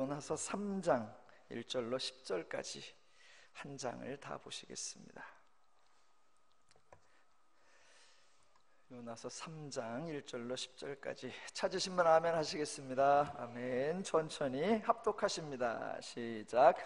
요나서 3장 1절로 10절까지 한 장을 다 보시겠습니다. 요나서 3장 1절로 10절까지 찾으신 분 아멘 하시겠습니다. 아멘. 천천히 합독하십니다. 시작.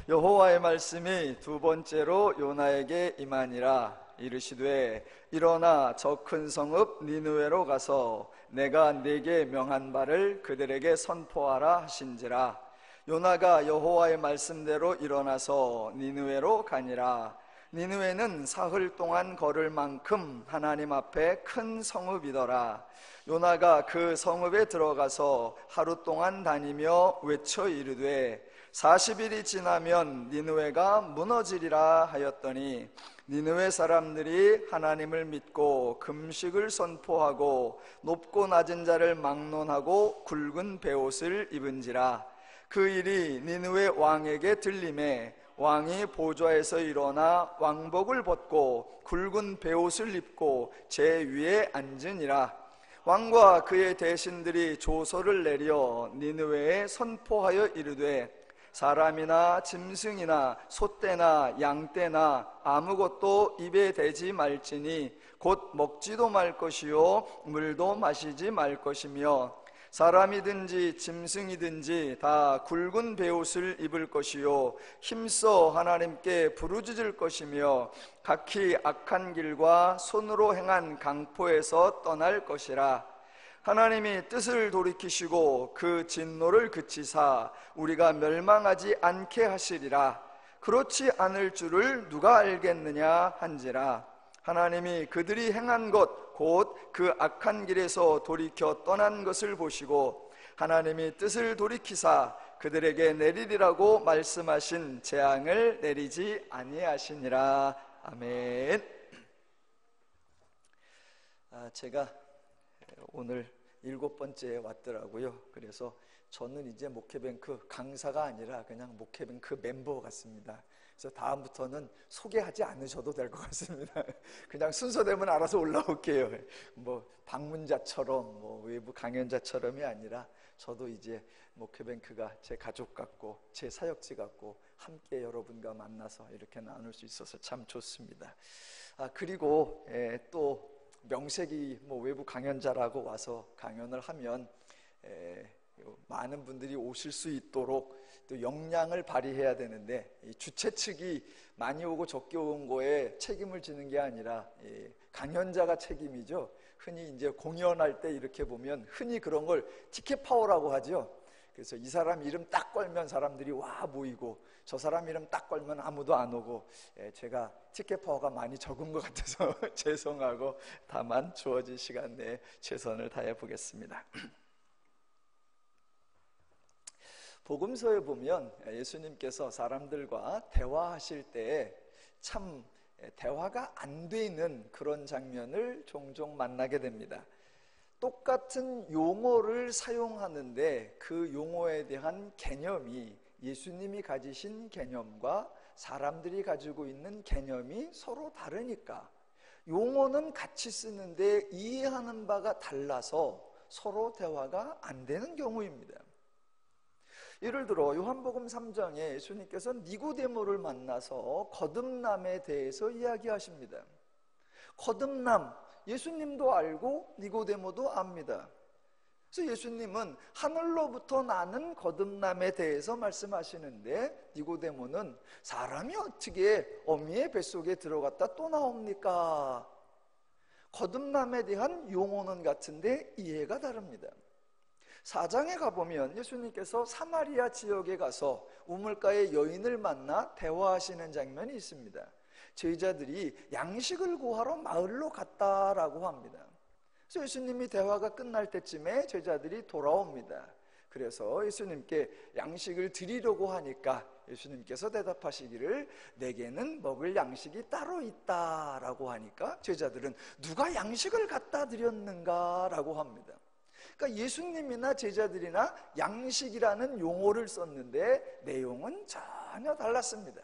여호와의 말씀이 두 번째로 요나에게 임하니라. 이르시되 일어나 저 큰 성읍 니느웨로 가서 내가 네게 명한 바를 그들에게 선포하라 하신지라. 요나가 여호와의 말씀대로 일어나서 니느웨로 가니라. 니느웨는 사흘 동안 걸을 만큼 하나님 앞에 큰 성읍이더라. 요나가 그 성읍에 들어가서 하루 동안 다니며 외쳐 이르되 40일이 지나면 니느웨가 무너지리라 하였더니 니느웨 사람들이 하나님을 믿고 금식을 선포하고 높고 낮은 자를 막론하고 굵은 베옷을 입은지라. 그 일이 니느웨 왕에게 들림에 왕이 보좌에서 일어나 왕복을 벗고 굵은 베옷을 입고 제 위에 앉으니라. 왕과 그의 대신들이 조서를 내려 니느웨에 선포하여 이르되 사람이나 짐승이나 소떼나 양떼나 아무것도 입에 대지 말지니 곧 먹지도 말 것이요 물도 마시지 말 것이며 사람이든지 짐승이든지 다 굵은 베옷을 입을 것이요 힘써 하나님께 부르짖을 것이며 각기 악한 길과 손으로 행한 강포에서 떠날 것이라. 하나님이 뜻을 돌이키시고 그 진노를 그치사 우리가 멸망하지 않게 하시리라. 그렇지 않을 줄을 누가 알겠느냐 한지라. 하나님이 그들이 행한 것 곧 그 악한 길에서 돌이켜 떠난 것을 보시고 하나님이 뜻을 돌이키사 그들에게 내리리라고 말씀하신 재앙을 내리지 아니하시니라. 아멘. 제가 오늘 7번째에 왔더라고요. 그래서 저는 이제 목회뱅크 강사가 아니라 그냥 목회뱅크 멤버 같습니다. 그래서 다음부터는 소개하지 않으셔도 될 것 같습니다. 그냥 순서되면 알아서 올라올게요. 뭐 방문자처럼 뭐 외부 강연자처럼이 아니라 저도 이제 목회뱅크가 제 가족 같고 제 사역지 같고 함께 여러분과 만나서 이렇게 나눌 수 있어서 참 좋습니다. 그리고 또 명색이 뭐 외부 강연자라고 와서 강연을 하면 많은 분들이 오실 수 있도록 또 역량을 발휘해야 되는데 주최 측이 많이 오고 적게 온 거에 책임을 지는 게 아니라 강연자가 책임이죠. 흔히 이제 공연할 때 이렇게 보면 흔히 그런 걸 티켓 파워라고 하죠. 그래서 이 사람 이름 딱 걸면 사람들이 와 모이고 저 사람 이름 딱 걸면 아무도 안 오고 제가 티켓 파워가 많이 적은 것 같아서 죄송하고 다만 주어진 시간 내에 최선을 다해 보겠습니다. 복음서에 보면 예수님께서 사람들과 대화하실 때 참 대화가 안 되는 그런 장면을 종종 만나게 됩니다. 똑같은 용어를 사용하는데 그 용어에 대한 개념이 예수님이 가지신 개념과 사람들이 가지고 있는 개념이 서로 다르니까 용어는 같이 쓰는데 이해하는 바가 달라서 서로 대화가 안 되는 경우입니다. 예를 들어 요한복음 3장에 예수님께서 니고데모를 만나서 거듭남에 대해서 이야기하십니다. 거듭남, 예수님도 알고 니고데모도 압니다. 그래서 예수님은 하늘로부터 나는 거듭남에 대해서 말씀하시는데 니고데모는 사람이 어떻게 어미의 뱃속에 들어갔다 또 나옵니까? 거듭남에 대한 용어는 같은데 이해가 다릅니다. 4장에 가보면 예수님께서 사마리아 지역에 가서 우물가의 여인을 만나 대화하시는 장면이 있습니다. 제자들이 양식을 구하러 마을로 갔다라고 합니다. 그래서 예수님이 대화가 끝날 때쯤에 제자들이 돌아옵니다. 그래서 예수님께 양식을 드리려고 하니까 예수님께서 대답하시기를 내게는 먹을 양식이 따로 있다라고 하니까 제자들은 누가 양식을 갖다 드렸는가라고 합니다. 그러니까 예수님이나 제자들이나 양식이라는 용어를 썼는데 내용은 전혀 달랐습니다.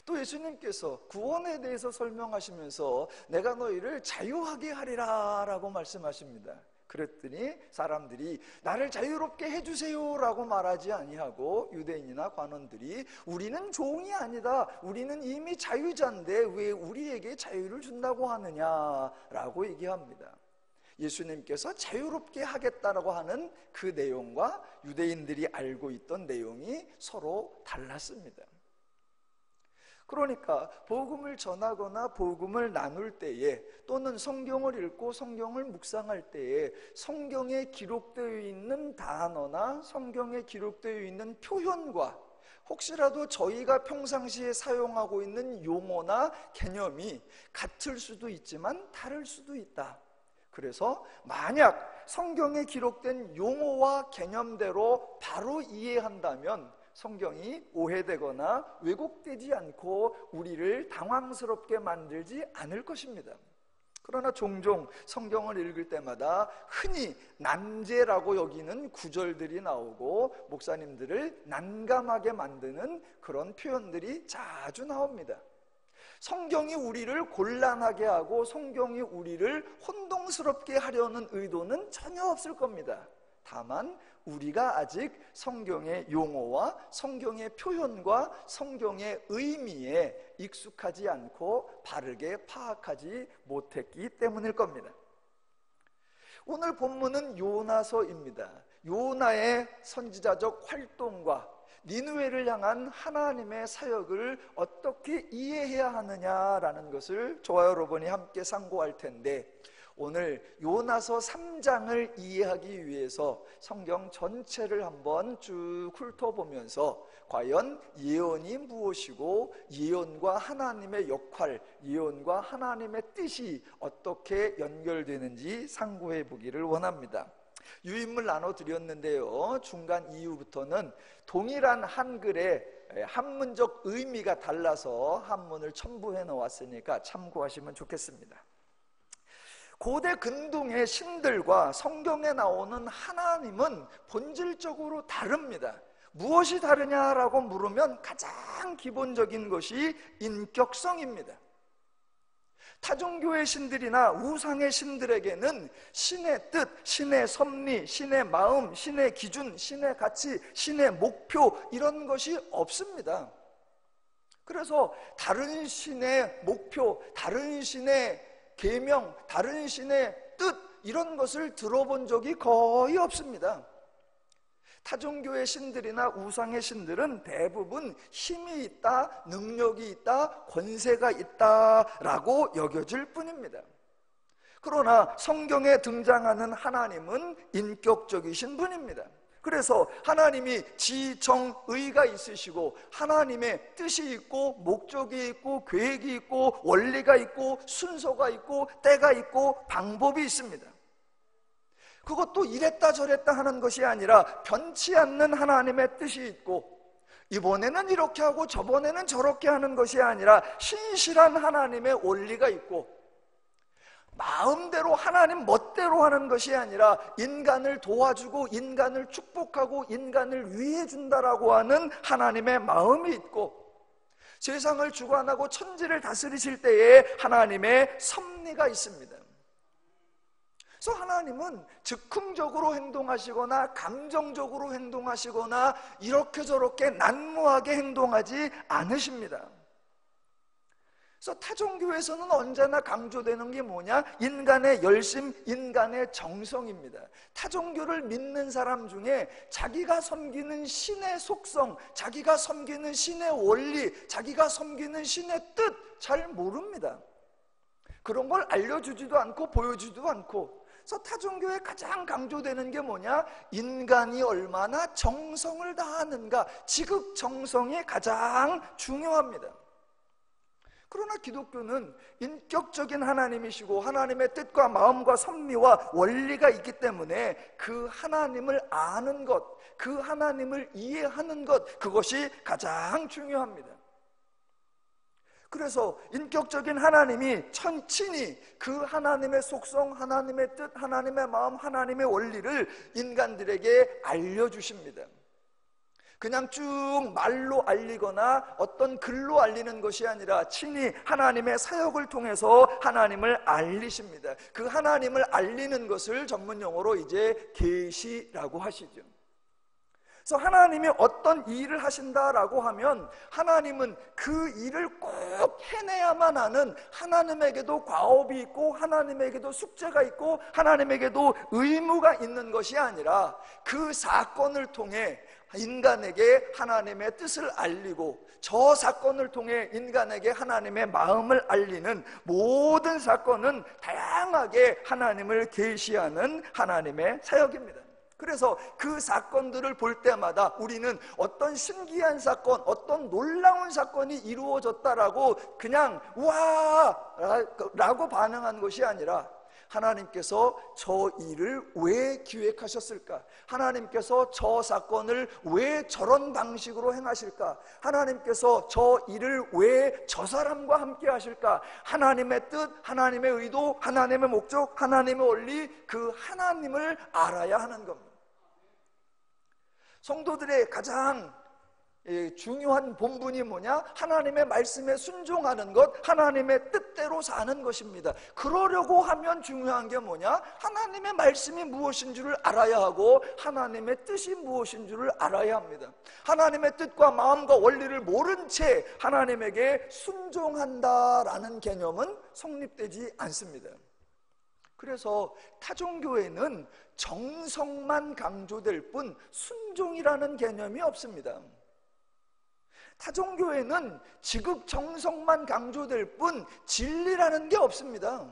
또 예수님께서 구원에 대해서 설명하시면서 내가 너희를 자유하게 하리라 라고 말씀하십니다. 그랬더니 사람들이 나를 자유롭게 해주세요라고 말하지 아니하고 유대인이나 관원들이 우리는 종이 아니다, 우리는 이미 자유자인데 왜 우리에게 자유를 준다고 하느냐라고 얘기합니다. 예수님께서 자유롭게 하겠다라고 하는 그 내용과 유대인들이 알고 있던 내용이 서로 달랐습니다. 그러니까 복음을 전하거나 복음을 나눌 때에 또는 성경을 읽고 성경을 묵상할 때에 성경에 기록되어 있는 단어나 성경에 기록되어 있는 표현과 혹시라도 저희가 평상시에 사용하고 있는 용어나 개념이 같을 수도 있지만 다를 수도 있다. 그래서 만약 성경에 기록된 용어와 개념대로 바로 이해한다면 성경이 오해되거나 왜곡되지 않고 우리를 당황스럽게 만들지 않을 것입니다. 그러나 종종 성경을 읽을 때마다 흔히 난제라고 여기는 구절들이 나오고 목사님들을 난감하게 만드는 그런 표현들이 자주 나옵니다. 성경이 우리를 곤란하게 하고 성경이 우리를 혼동스럽게 하려는 의도는 전혀 없을 겁니다. 다만 우리가 아직 성경의 용어와 성경의 표현과 성경의 의미에 익숙하지 않고 바르게 파악하지 못했기 때문일 겁니다. 오늘 본문은 요나서입니다. 요나의 선지자적 활동과 니느웨를 향한 하나님의 사역을 어떻게 이해해야 하느냐라는 것을 저와 여러분이 함께 상고할 텐데, 오늘 요나서 3장을 이해하기 위해서 성경 전체를 한번 쭉 훑어보면서 과연 예언이 무엇이고 예언과 하나님의 역할, 예언과 하나님의 뜻이 어떻게 연결되는지 상고해 보기를 원합니다. 유인물 나눠드렸는데요, 중간 이후부터는 동일한 한글의 한문적 의미가 달라서 한문을 첨부해 놓았으니까 참고하시면 좋겠습니다. 고대 근동의 신들과 성경에 나오는 하나님은 본질적으로 다릅니다. 무엇이 다르냐라고 물으면 가장 기본적인 것이 인격성입니다. 타종교의 신들이나 우상의 신들에게는 신의 뜻, 신의 섭리, 신의 마음, 신의 기준, 신의 가치, 신의 목표 이런 것이 없습니다. 그래서 다른 신의 목표, 다른 신의 계명, 다른 신의 뜻 이런 것을 들어본 적이 거의 없습니다. 타종교의 신들이나 우상의 신들은 대부분 힘이 있다, 능력이 있다, 권세가 있다라고 여겨질 뿐입니다. 그러나 성경에 등장하는 하나님은 인격적이신 분입니다. 그래서 하나님이 지정의가 있으시고 하나님의 뜻이 있고 목적이 있고 계획이 있고 원리가 있고 순서가 있고 때가 있고 방법이 있습니다. 그것도 이랬다 저랬다 하는 것이 아니라 변치 않는 하나님의 뜻이 있고 이번에는 이렇게 하고 저번에는 저렇게 하는 것이 아니라 신실한 하나님의 원리가 있고 마음대로 하나님 멋대로 하는 것이 아니라 인간을 도와주고 인간을 축복하고 인간을 위해준다라고 하는 하나님의 마음이 있고 세상을 주관하고 천지를 다스리실 때에 하나님의 섭리가 있습니다. 그래서 하나님은 즉흥적으로 행동하시거나 감정적으로 행동하시거나 이렇게 저렇게 난무하게 행동하지 않으십니다. 그래서 타종교에서는 언제나 강조되는 게 뭐냐? 인간의 열심, 인간의 정성입니다. 타종교를 믿는 사람 중에 자기가 섬기는 신의 속성, 자기가 섬기는 신의 원리, 자기가 섬기는 신의 뜻 잘 모릅니다. 그런 걸 알려주지도 않고 보여주지도 않고. 그래서 타종교에 가장 강조되는 게 뭐냐? 인간이 얼마나 정성을 다하는가, 지극정성이 가장 중요합니다. 그러나 기독교는 인격적인 하나님이시고 하나님의 뜻과 마음과 섭리와 원리가 있기 때문에 그 하나님을 아는 것, 그 하나님을 이해하는 것, 그것이 가장 중요합니다. 그래서 인격적인 하나님이 친히 그 하나님의 속성, 하나님의 뜻, 하나님의 마음, 하나님의 원리를 인간들에게 알려주십니다. 그냥 쭉 말로 알리거나 어떤 글로 알리는 것이 아니라 친히 하나님의 사역을 통해서 하나님을 알리십니다. 그 하나님을 알리는 것을 전문 용어로 이제 계시라고 하시죠. 그래서 하나님이 어떤 일을 하신다라고 하면 하나님은 그 일을 꼭 해내야만 하는, 하나님에게도 과업이 있고 하나님에게도 숙제가 있고 하나님에게도 의무가 있는 것이 아니라 그 사건을 통해 인간에게 하나님의 뜻을 알리고 저 사건을 통해 인간에게 하나님의 마음을 알리는 모든 사건은 다양하게 하나님을 계시하는 하나님의 사역입니다. 그래서 그 사건들을 볼 때마다 우리는 어떤 신기한 사건, 어떤 놀라운 사건이 이루어졌다라고 그냥 와! 라고 반응한 것이 아니라 하나님께서 저 일을 왜 기획하셨을까? 하나님께서 저 사건을 왜 저런 방식으로 행하실까? 하나님께서 저 일을 왜 저 사람과 함께 하실까? 하나님의 뜻, 하나님의 의도, 하나님의 목적, 하나님의 원리, 그 하나님을 알아야 하는 겁니다. 성도들의 가장 중요한 본분이 뭐냐? 하나님의 말씀에 순종하는 것, 하나님의 뜻대로 사는 것입니다. 그러려고 하면 중요한 게 뭐냐? 하나님의 말씀이 무엇인 줄을 알아야 하고 하나님의 뜻이 무엇인 줄을 알아야 합니다. 하나님의 뜻과 마음과 원리를 모른 채 하나님에게 순종한다라는 개념은 성립되지 않습니다. 그래서 타종교회는 정성만 강조될 뿐 순종이라는 개념이 없습니다. 타종교회는 지극정성만 강조될 뿐 진리라는 게 없습니다.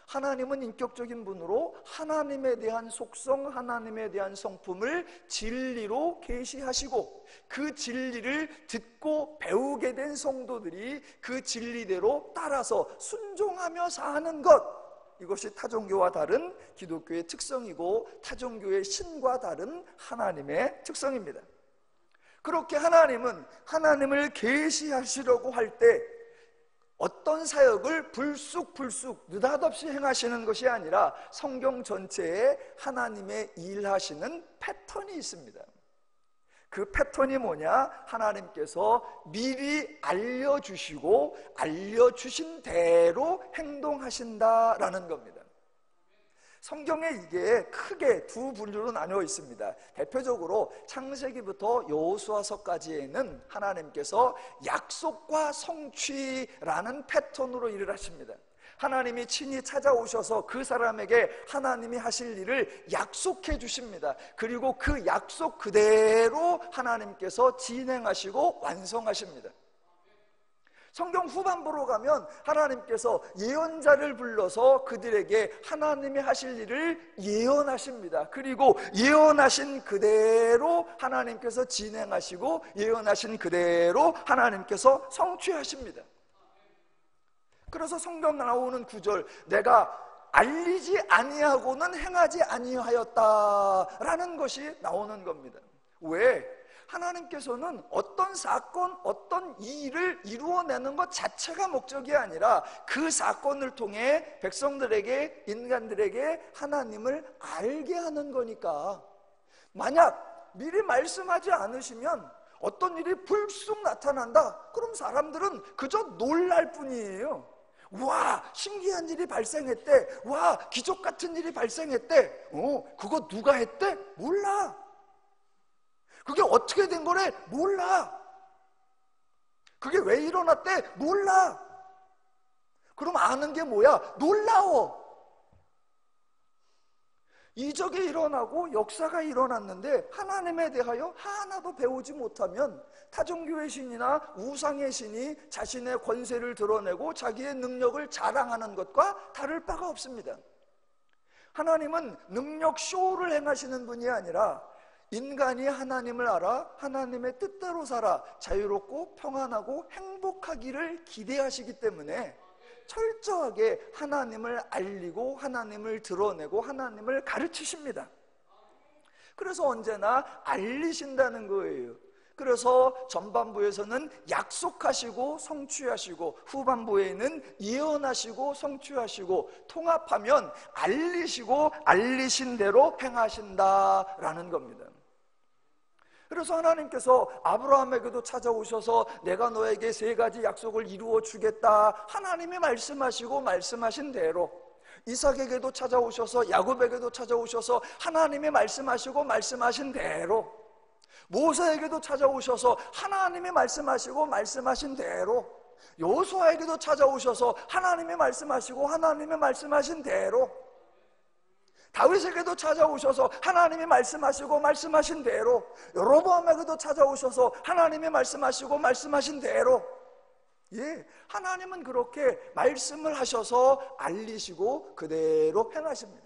하나님은 인격적인 분으로 하나님에 대한 속성, 하나님에 대한 성품을 진리로 계시하시고 그 진리를 듣고 배우게 된 성도들이 그 진리대로 따라서 순종하며 사는 것, 이것이 타종교와 다른 기독교의 특성이고 타종교의 신과 다른 하나님의 특성입니다. 그렇게 하나님은 하나님을 계시하시려고 할 때 어떤 사역을 불쑥불쑥 느닷없이 행하시는 것이 아니라 성경 전체에 하나님의 일하시는 패턴이 있습니다. 그 패턴이 뭐냐? 하나님께서 미리 알려주시고 알려주신 대로 행동하신다라는 겁니다. 성경에 이게 크게 두 분류로 나뉘어 있습니다. 대표적으로 창세기부터 여호수아서까지에는 하나님께서 약속과 성취라는 패턴으로 일을 하십니다. 하나님이 친히 찾아오셔서 그 사람에게 하나님이 하실 일을 약속해 주십니다. 그리고 그 약속 그대로 하나님께서 진행하시고 완성하십니다. 성경 후반부로 가면 하나님께서 예언자를 불러서 그들에게 하나님이 하실 일을 예언하십니다. 그리고 예언하신 그대로 하나님께서 진행하시고 예언하신 그대로 하나님께서 성취하십니다. 그래서 성경 나오는 구절, 내가 알리지 아니하고는 행하지 아니하였다라는 것이 나오는 겁니다. 왜? 하나님께서는 어떤 사건, 어떤 일을 이루어내는 것 자체가 목적이 아니라 그 사건을 통해 백성들에게, 인간들에게 하나님을 알게 하는 거니까, 만약 미리 말씀하지 않으시면 어떤 일이 불쑥 나타난다, 그럼 사람들은 그저 놀랄 뿐이에요. 와, 신기한 일이 발생했대. 와, 기적 같은 일이 발생했대. 그거 누가 했대? 몰라. 그게 어떻게 된 거래? 몰라. 그게 왜 일어났대? 몰라. 그럼 아는 게 뭐야? 놀라워. 이적이 일어나고 역사가 일어났는데 하나님에 대하여 하나도 배우지 못하면 타종교의 신이나 우상의 신이 자신의 권세를 드러내고 자기의 능력을 자랑하는 것과 다를 바가 없습니다. 하나님은 능력 쇼를 행하시는 분이 아니라 인간이 하나님을 알아 하나님의 뜻대로 살아 자유롭고 평안하고 행복하기를 기대하시기 때문에 철저하게 하나님을 알리고 하나님을 드러내고 하나님을 가르치십니다. 그래서 언제나 알리신다는 거예요. 그래서 전반부에서는 약속하시고 성취하시고 후반부에는 예언하시고 성취하시고 통합하면 알리시고 알리신 대로 행하신다라는 겁니다. 그래서 하나님께서 아브라함에게도 찾아오셔서 내가 너에게 3가지 약속을 이루어 주겠다 하나님이 말씀하시고 말씀하신 대로, 이삭에게도 찾아오셔서 야곱에게도 찾아오셔서 하나님이 말씀하시고 말씀하신 대로, 모세에게도 찾아오셔서 하나님이 말씀하시고 말씀하신 대로, 여호수아에게도 찾아오셔서 하나님이 말씀하시고 하나님이 말씀하신 대로, 다윗에게도 찾아오셔서 하나님이 말씀하시고 말씀하신 대로, 여로보암에게도 찾아오셔서 하나님이 말씀하시고 말씀하신 대로, 하나님은 그렇게 말씀을 하셔서 알리시고 그대로 행하십니다.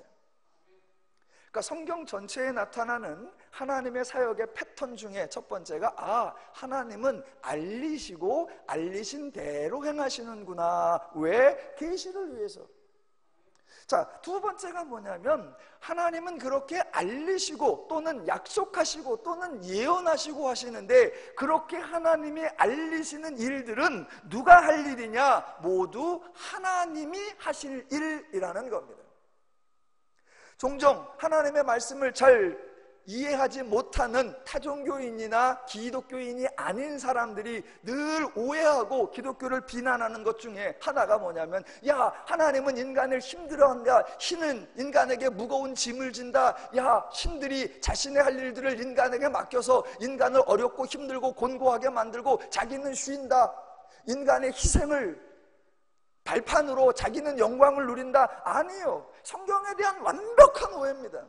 그러니까 성경 전체에 나타나는 하나님의 사역의 패턴 중에 첫 번째가 하나님은 알리시고 알리신 대로 행하시는구나. 왜? 계시를 위해서. 자, 두 번째가 뭐냐면 하나님은 그렇게 알리시고 또는 약속하시고 또는 예언하시고 하시는데, 그렇게 하나님이 알리시는 일들은 누가 할 일이냐? 모두 하나님이 하실 일이라는 겁니다. 종종 하나님의 말씀을 잘 이해하지 못하는 타종교인이나 기독교인이 아닌 사람들이 늘 오해하고 기독교를 비난하는 것 중에 하나가 뭐냐면, 하나님은 인간을 힘들어한다, 신은 인간에게 무거운 짐을 진다, 신들이 자신의 할 일들을 인간에게 맡겨서 인간을 어렵고 힘들고 곤고하게 만들고 자기는 쉰다, 인간의 희생을 발판으로 자기는 영광을 누린다. 아니에요. 성경에 대한 완벽한 오해입니다.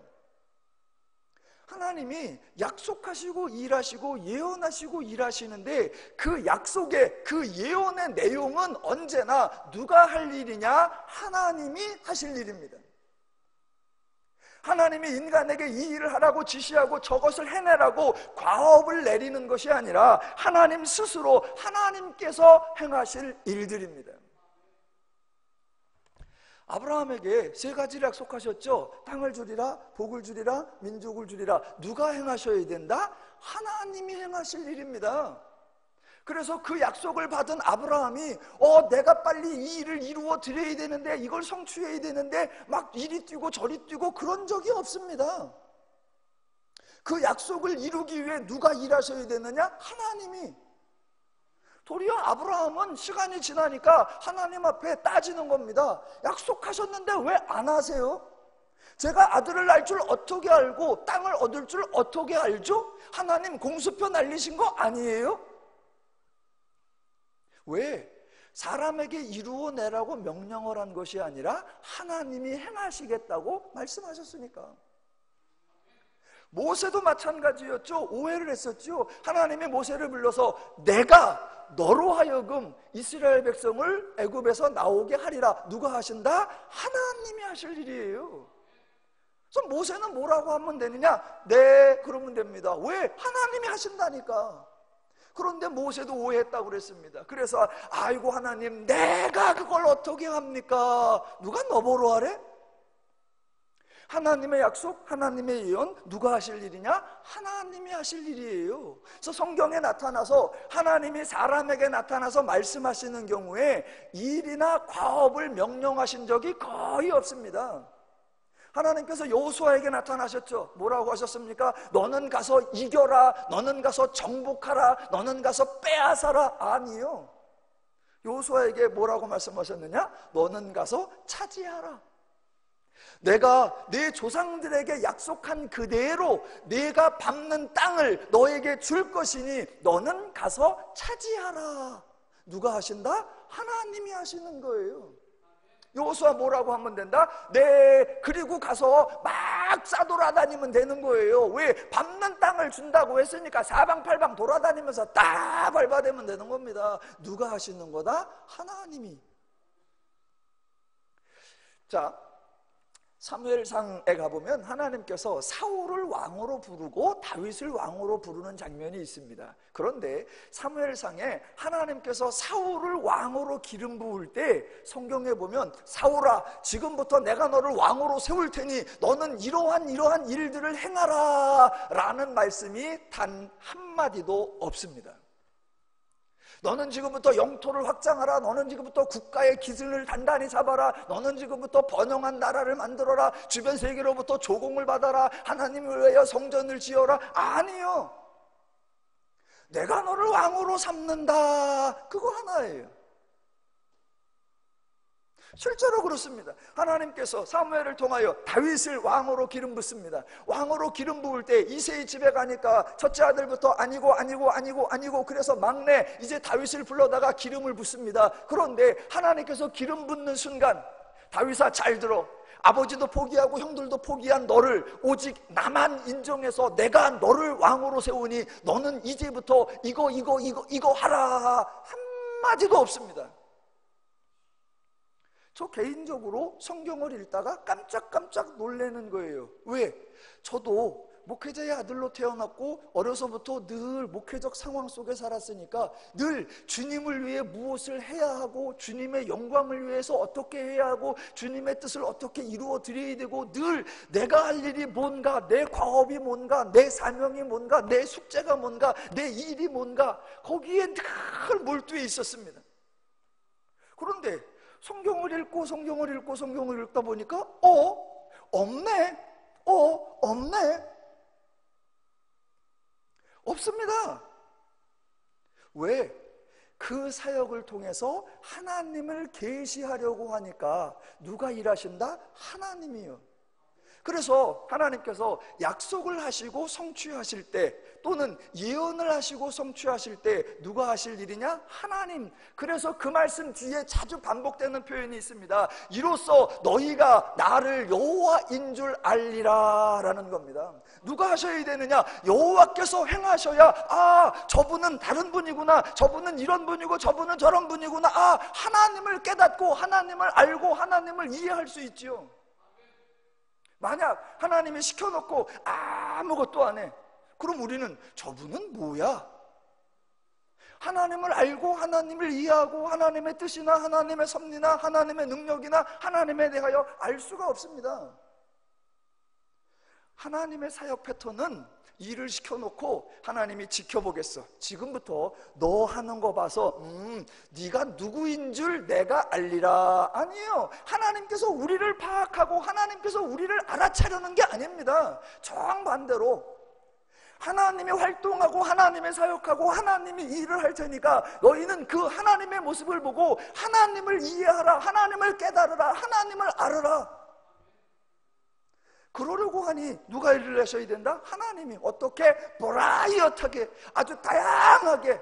하나님이 약속하시고 일하시고 예언하시고 일하시는데, 그 약속의 그 예언의 내용은 언제나 누가 할 일이냐? 하나님이 하실 일입니다. 하나님이 인간에게 이 일을 하라고 지시하고 저것을 해내라고 과업을 내리는 것이 아니라 하나님 스스로 하나님께서 행하실 일들입니다. 아브라함에게 3가지를 약속하셨죠. 땅을 주리라, 복을 주리라, 민족을 주리라. 누가 행하셔야 된다? 하나님이 행하실 일입니다. 그래서 그 약속을 받은 아브라함이 내가 빨리 이 일을 이루어 드려야 되는데, 이걸 성취해야 되는데 막 이리 뛰고 저리 뛰고 그런 적이 없습니다. 그 약속을 이루기 위해 누가 일하셔야 되느냐? 하나님이. 도리어 아브라함은 시간이 지나니까 하나님 앞에 따지는 겁니다. 약속하셨는데 왜 안 하세요? 제가 아들을 낳을 줄 어떻게 알고 땅을 얻을 줄 어떻게 알죠? 하나님 공수표 날리신 거 아니에요? 왜? 사람에게 이루어내라고 명령을 한 것이 아니라 하나님이 행하시겠다고 말씀하셨으니까. 모세도 마찬가지였죠. 오해를 했었죠. 하나님이 모세를 불러서 내가 너로 하여금 이스라엘 백성을 애굽에서 나오게 하리라. 누가 하신다? 하나님이 하실 일이에요. 그래서 모세는 뭐라고 하면 되느냐? 네, 그러면 됩니다. 왜? 하나님이 하신다니까. 그런데 모세도 오해했다고 그랬습니다. 그래서 아이고 하나님, 내가 그걸 어떻게 합니까? 누가 너보러 하래? 하나님의 약속, 하나님의 예언, 누가 하실 일이냐? 하나님이 하실 일이에요. 그래서 성경에 나타나서 하나님이 사람에게 나타나서 말씀하시는 경우에 일이나 과업을 명령하신 적이 거의 없습니다. 하나님께서 여호수아에게 나타나셨죠. 뭐라고 하셨습니까? 너는 가서 이겨라, 너는 가서 정복하라, 너는 가서 빼앗아라. 아니요. 여호수아에게 뭐라고 말씀하셨느냐? 너는 가서 차지하라. 내가 내 조상들에게 약속한 그대로 내가 밟는 땅을 너에게 줄 것이니 너는 가서 차지하라. 누가 하신다? 하나님이 하시는 거예요. 여호수아 뭐라고 하면 된다? 네, 그리고 가서 막 싸돌아다니면 되는 거예요. 왜? 밟는 땅을 준다고 했으니까 사방팔방 돌아다니면서 딱 밟아대면 되는 겁니다. 누가 하시는 거다? 하나님이. 자, 사무엘상에 가보면 하나님께서 사울을 왕으로 부르고 다윗을 왕으로 부르는 장면이 있습니다. 그런데 사무엘상에 하나님께서 사울을 왕으로 기름 부을 때 성경에 보면 사울아, 지금부터 내가 너를 왕으로 세울 테니 너는 이러한 일들을 행하라 라는 말씀이 단 한마디도 없습니다. 너는 지금부터 영토를 확장하라. 너는 지금부터 국가의 기준을 단단히 잡아라. 너는 지금부터 번영한 나라를 만들어라. 주변 세계로부터 조공을 받아라. 하나님을 위하여 성전을 지어라. 아니요. 내가 너를 왕으로 삼는다, 그거 하나예요. 실제로 그렇습니다. 하나님께서 사무엘을 통하여 다윗을 왕으로 기름 붓습니다. 왕으로 기름 부을 때 이새의 집에 가니까 첫째 아들부터 아니고 그래서 막내 이제 다윗을 불러다가 기름을 붓습니다. 그런데 하나님께서 기름 붓는 순간, 다윗아 잘 들어, 아버지도 포기하고 형들도 포기한 너를 오직 나만 인정해서 내가 너를 왕으로 세우니 너는 이제부터 이거 하라, 한마디도 없습니다. 저 개인적으로 성경을 읽다가 깜짝깜짝 놀라는 거예요. 왜? 저도 목회자의 아들로 태어났고 어려서부터 늘 목회적 상황 속에 살았으니까 늘 주님을 위해 무엇을 해야 하고 주님의 영광을 위해서 어떻게 해야 하고 주님의 뜻을 어떻게 이루어 드려야 되고 늘 내가 할 일이 뭔가, 내 과업이 뭔가, 내 사명이 뭔가, 내 숙제가 뭔가, 내 일이 뭔가, 거기에 늘 몰두해 있었습니다. 그런데 성경을 읽다 보니까 없네. 없습니다. 왜? 그 사역을 통해서 하나님을 계시하려고 하니까 누가 일하신다? 하나님이요. 그래서 하나님께서 약속을 하시고 성취하실 때, 또는 예언을 하시고 성취하실 때 누가 하실 일이냐? 하나님. 그래서 그 말씀 뒤에 자주 반복되는 표현이 있습니다. 이로써 너희가 나를 여호와인 줄 알리라 라는 겁니다. 누가 하셔야 되느냐? 여호와께서 행하셔야, 저분은 다른 분이구나, 저분은 이런 분이고 저분은 저런 분이구나, 하나님을 깨닫고 하나님을 알고 하나님을 이해할 수 있지요. 만약 하나님이 시켜놓고 아무것도 안 해, 그럼 우리는 저분은 뭐야? 하나님을 알고 하나님을 이해하고 하나님의 뜻이나 하나님의 섭리나 하나님의 능력이나 하나님에 대하여 알 수가 없습니다. 하나님의 사역 패턴은 일을 시켜놓고 하나님이 지켜보겠어. 지금부터 너 하는 거 봐서 네가 누구인 줄 내가 알리라. 아니에요. 하나님께서 우리를 파악하고 하나님께서 우리를 알아차려는 게 아닙니다. 정반대로 하나님이 활동하고 하나님의 사역하고 하나님이 일을 할 테니까 너희는 그 하나님의 모습을 보고 하나님을 이해하라, 하나님을 깨달으라, 하나님을 알아라. 그러려고 하니 누가 일을 하셔야 된다? 하나님이. 어떻게? 버라이어트하게, 아주 다양하게.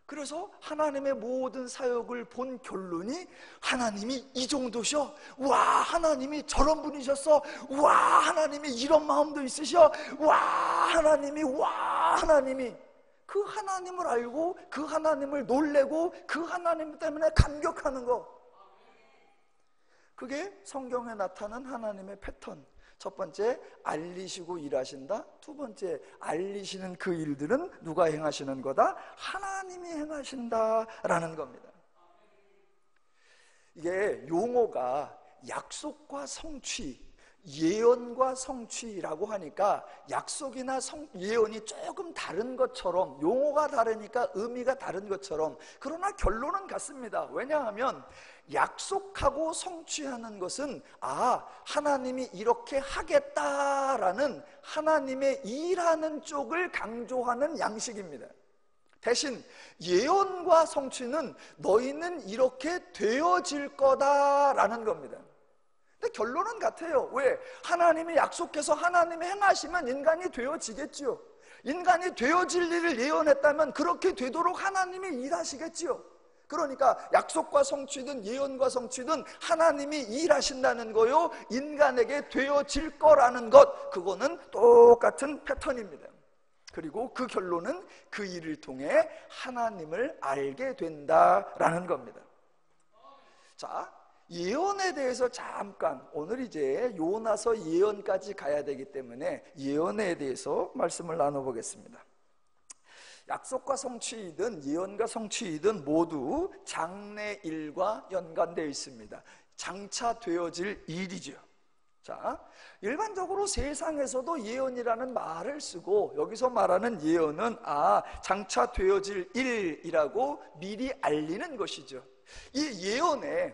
그래서 하나님의 모든 사역을 본 결론이 하나님이 이 정도셔? 와, 하나님이 저런 분이셨어? 와, 하나님이 이런 마음도 있으셔? 와, 하나님이 그 하나님을 알고 그 하나님을 놀래고 그 하나님 때문에 감격하는 거, 그게 성경에 나타난 하나님의 패턴. 첫 번째, 알리시고 일하신다. 두 번째, 알리시는 그 일들은 누가 행하시는 거다? 하나님이 행하신다라는 겁니다. 이게 용어가 약속과 성취, 예언과 성취라고 하니까 약속이나 예언이 조금 다른 것처럼, 용어가 다르니까 의미가 다른 것처럼, 그러나 결론은 같습니다. 왜냐하면 약속하고 성취하는 것은 하나님이 이렇게 하겠다라는 하나님의 일하는 쪽을 강조하는 양식입니다. 대신 예언과 성취는 너희는 이렇게 되어질 거다라는 겁니다. 근데 결론은 같아요. 왜? 하나님이 약속해서 하나님이 행하시면 인간이 되어지겠지요. 인간이 되어질 일을 예언했다면 그렇게 되도록 하나님이 일하시겠지요. 그러니까 약속과 성취든 예언과 성취든 하나님이 일하신다는 거요, 인간에게 되어질 거라는 것, 그거는 똑같은 패턴입니다. 그리고 그 결론은 그 일을 통해 하나님을 알게 된다라는 겁니다. 자, 예언에 대해서 잠깐, 오늘 이제 요나서 예언까지 가야 되기 때문에 예언에 대해서 말씀을 나눠보겠습니다. 약속과 성취이든 예언과 성취이든 모두 장래일과 연관되어 있습니다. 장차 되어질 일이죠. 자, 일반적으로 세상에서도 예언이라는 말을 쓰고 여기서 말하는 예언은 장차 되어질 일이라고 미리 알리는 것이죠. 이 예언에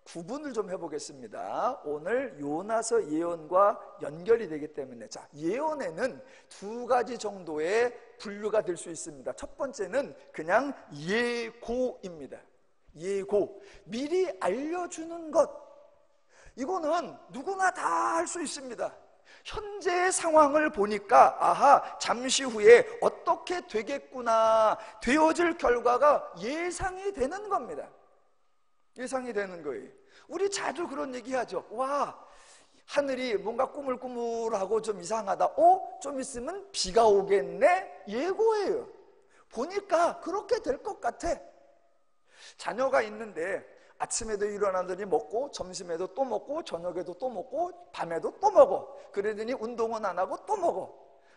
구분을 좀 해보겠습니다. 오늘 요나서 예언과 연결이 되기 때문에, 자, 예언에는 두 가지 정도의 분류가 될 수 있습니다. 첫 번째는 그냥 예고입니다. 예고, 미리 알려주는 것. 이거는 누구나 다 할 수 있습니다. 현재의 상황을 보니까 아하, 잠시 후에 어떻게 되겠구나, 되어질 결과가 예상이 되는 겁니다. 예상이 되는 거예요. 우리 자주 그런 얘기하죠. 와, 하늘이 뭔가 꾸물꾸물하고 좀 이상하다. 좀 있으면 비가 오겠네? 예고예요. 보니까 그렇게 될 것 같아. 자녀가 있는데 아침에도 일어나더니 먹고, 점심에도 또 먹고, 저녁에도 또 먹고, 밤에도 또 먹어. 그러더니 운동은 안 하고 또 먹어.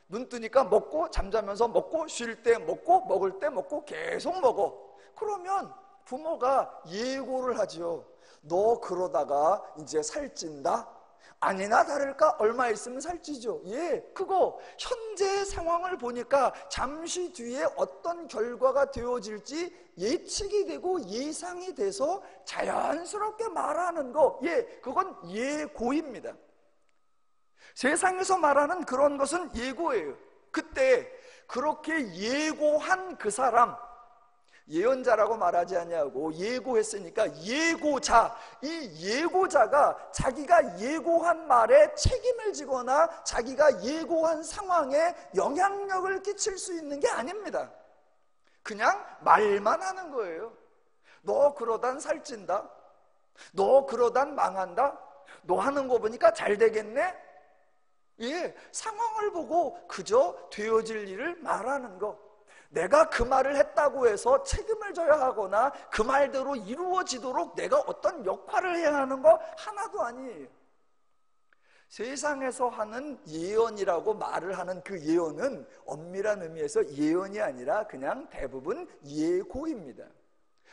눈 뜨니까 먹고, 잠자면서 먹고, 쉴 때 먹고, 먹을 때 먹고, 계속 먹어. 그러면 부모가 예고를 하죠. 너 그러다가 이제 살찐다? 아니나 다를까 얼마 있으면 살찌죠. 예, 그거 현재의 상황을 보니까 잠시 뒤에 어떤 결과가 되어질지 예측이 되고 예상이 돼서 자연스럽게 말하는 거, 예, 그건 예고입니다. 세상에서 말하는 그런 것은 예고예요. 그때 그렇게 예고한 그 사람, 예언자라고 말하지 않냐고, 예고했으니까 예고자, 이 예고자가 자기가 예고한 말에 책임을 지거나 자기가 예고한 상황에 영향력을 끼칠 수 있는 게 아닙니다. 그냥 말만 하는 거예요. 너 그러단 살찐다, 너 그러단 망한다, 너 하는 거 보니까 잘 되겠네. 예, 상황을 보고 그저 되어질 일을 말하는 거. 내가 그 말을 했다고 해서 책임을 져야 하거나 그 말대로 이루어지도록 내가 어떤 역할을 해야 하는 거 하나도 아니에요. 세상에서 하는 예언이라고 말을 하는 그 예언은 엄밀한 의미에서 예언이 아니라 그냥 대부분 예고입니다.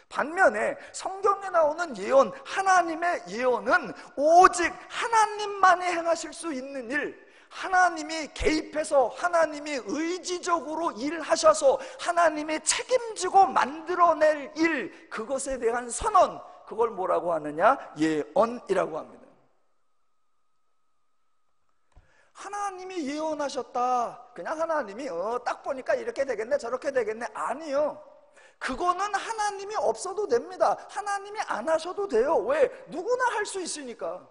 반면에 성경에 나오는 예언, 하나님의 예언은 오직 하나님만이 행하실 수 있는 일, 하나님이 개입해서 하나님이 의지적으로 일하셔서 하나님이 책임지고 만들어낼 일, 그것에 대한 선언, 그걸 뭐라고 하느냐? 예언이라고 합니다. 하나님이 예언하셨다, 그냥 하나님이 딱 보니까 이렇게 되겠네 저렇게 되겠네, 아니요. 그거는 하나님이 없어도 됩니다. 하나님이 안 하셔도 돼요. 왜? 누구나 할 수 있으니까.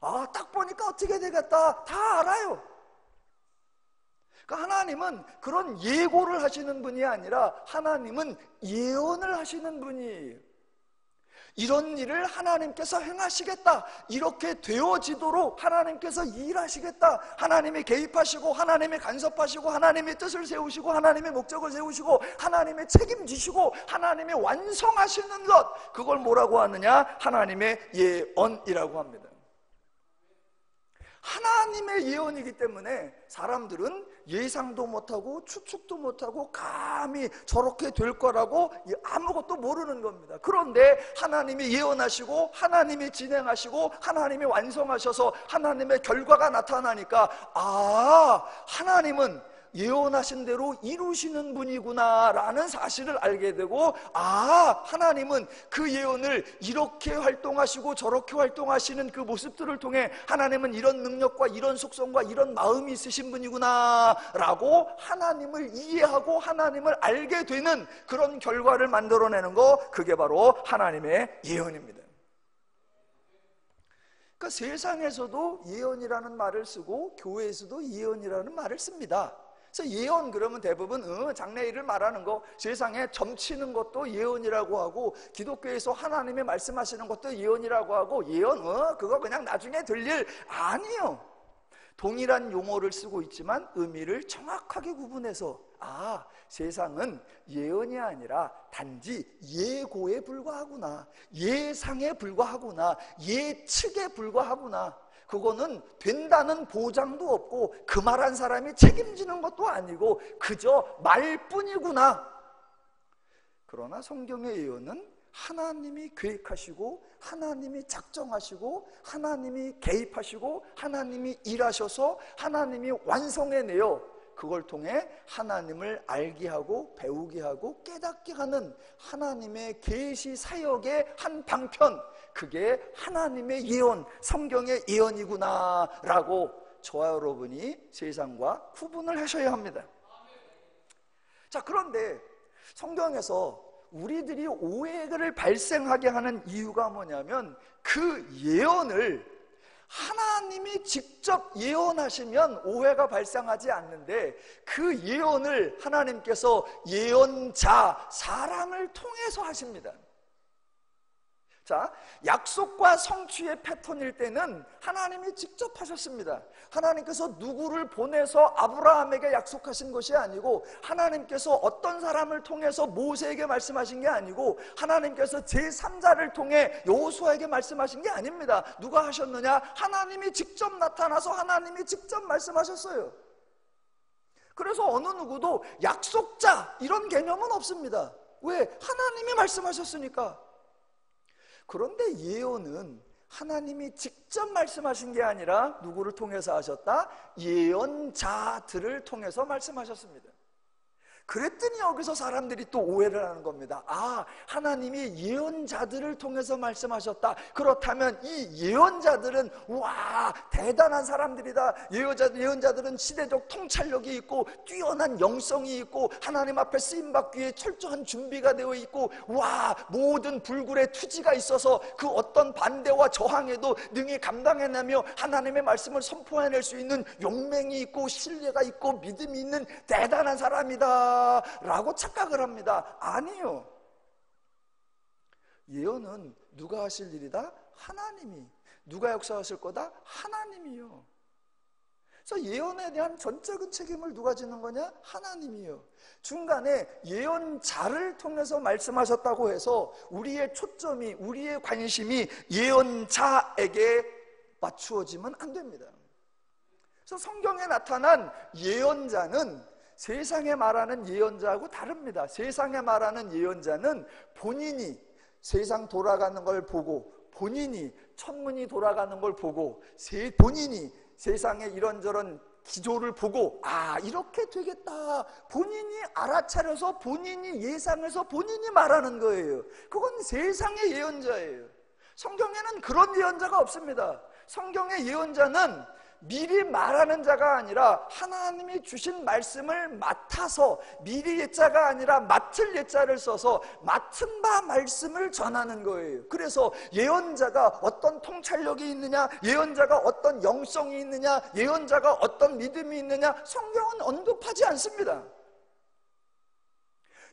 아, 딱 보니까 어떻게 되겠다, 다 알아요. 그러니까 하나님은 그런 예고를 하시는 분이 아니라 하나님은 예언을 하시는 분이에요. 이런 일을 하나님께서 행하시겠다, 이렇게 되어지도록 하나님께서 일하시겠다, 하나님이 개입하시고 하나님이 간섭하시고 하나님이 뜻을 세우시고 하나님의 목적을 세우시고 하나님이 책임지시고 하나님이 완성하시는 것, 그걸 뭐라고 하느냐? 하나님의 예언이라고 합니다. 하나님의 예언이기 때문에 사람들은 예상도 못하고 추측도 못하고 감히 저렇게 될 거라고 아무것도 모르는 겁니다. 그런데 하나님이 예언하시고 하나님이 진행하시고 하나님이 완성하셔서 하나님의 결과가 나타나니까, 아, 하나님은 예언하신 대로 이루시는 분이구나 라는 사실을 알게 되고, 아, 하나님은 그 예언을 이렇게 활동하시고 저렇게 활동하시는 그 모습들을 통해 하나님은 이런 능력과 이런 속성과 이런 마음이 있으신 분이구나 라고 하나님을 이해하고 하나님을 알게 되는 그런 결과를 만들어내는 거, 그게 바로 하나님의 예언입니다. 그러니까 세상에서도 예언이라는 말을 쓰고 교회에서도 예언이라는 말을 씁니다. 그래서 예언 그러면 대부분 장래일을 말하는 거, 세상에 점치는 것도 예언이라고 하고, 기독교에서 하나님이 말씀하시는 것도 예언이라고 하고, 예언 그거 그냥 나중에 될 일 아니에요. 동일한 용어를 쓰고 있지만 의미를 정확하게 구분해서, 아, 세상은 예언이 아니라 단지 예고에 불과하구나, 예상에 불과하구나, 예측에 불과하구나, 그거는 된다는 보장도 없고 그 말한 사람이 책임지는 것도 아니고 그저 말뿐이구나. 그러나 성경의 예언은 하나님이 계획하시고 하나님이 작정하시고 하나님이 개입하시고 하나님이 일하셔서 하나님이 완성해내요. 그걸 통해 하나님을 알게 하고 배우게 하고 깨닫게 하는 하나님의 계시 사역의 한 방편, 그게 하나님의 예언, 성경의 예언이구나 라고 저와 여러분이 세상과 구분을 하셔야 합니다. 자, 그런데 성경에서 우리들이 오해를 발생하게 하는 이유가 뭐냐면, 그 예언을 하나님이 직접 예언하시면 오해가 발생하지 않는데, 그 예언을 하나님께서 예언자, 사람을 통해서 하십니다. 자, 약속과 성취의 패턴일 때는 하나님이 직접 하셨습니다. 하나님께서 누구를 보내서 아브라함에게 약속하신 것이 아니고, 하나님께서 어떤 사람을 통해서 모세에게 말씀하신 게 아니고, 하나님께서 제3자를 통해 여호수아에게 말씀하신 게 아닙니다. 누가 하셨느냐? 하나님이 직접 나타나서 하나님이 직접 말씀하셨어요. 그래서 어느 누구도 약속자 이런 개념은 없습니다. 왜? 하나님이 말씀하셨으니까. 그런데 예언은 하나님이 직접 말씀하신 게 아니라 누구를 통해서 하셨다? 예언자들을 통해서 말씀하셨습니다. 그랬더니 여기서 사람들이 또 오해를 하는 겁니다. 아, 하나님이 예언자들을 통해서 말씀하셨다. 그렇다면 이 예언자들은 와, 대단한 사람들이다. 예언자들은 시대적 통찰력이 있고 뛰어난 영성이 있고 하나님 앞에 쓰임받기 위해 철저한 준비가 되어 있고, 와, 모든 불굴의 투지가 있어서 그 어떤 반대와 저항에도 능히 감당해내며 하나님의 말씀을 선포해낼 수 있는 용맹이 있고 신뢰가 있고 믿음이 있는 대단한 사람이다 라고 착각을 합니다. 아니요. 예언은 누가 하실 일이다? 하나님이. 누가 역사하실 거다? 하나님이요. 그래서 예언에 대한 전적인 책임을 누가 지는 거냐? 하나님이요. 중간에 예언자를 통해서 말씀하셨다고 해서 우리의 초점이, 우리의 관심이 예언자에게 맞추어지면 안 됩니다. 그래서 성경에 나타난 예언자는 세상에 말하는 예언자하고 다릅니다. 세상에 말하는 예언자는 본인이 세상 돌아가는 걸 보고, 본인이 천문이 돌아가는 걸 보고, 본인이 세상의 이런저런 기조를 보고, 아, 이렇게 되겠다, 본인이 알아차려서 본인이 예상해서 본인이 말하는 거예요. 그건 세상의 예언자예요. 성경에는 그런 예언자가 없습니다. 성경의 예언자는 미리 말하는 자가 아니라 하나님이 주신 말씀을 맡아서, 미리 예자가 아니라 맡을 예자를 써서 맡은 바 말씀을 전하는 거예요. 그래서 예언자가 어떤 통찰력이 있느냐, 예언자가 어떤 영성이 있느냐, 예언자가 어떤 믿음이 있느냐, 성경은 언급하지 않습니다.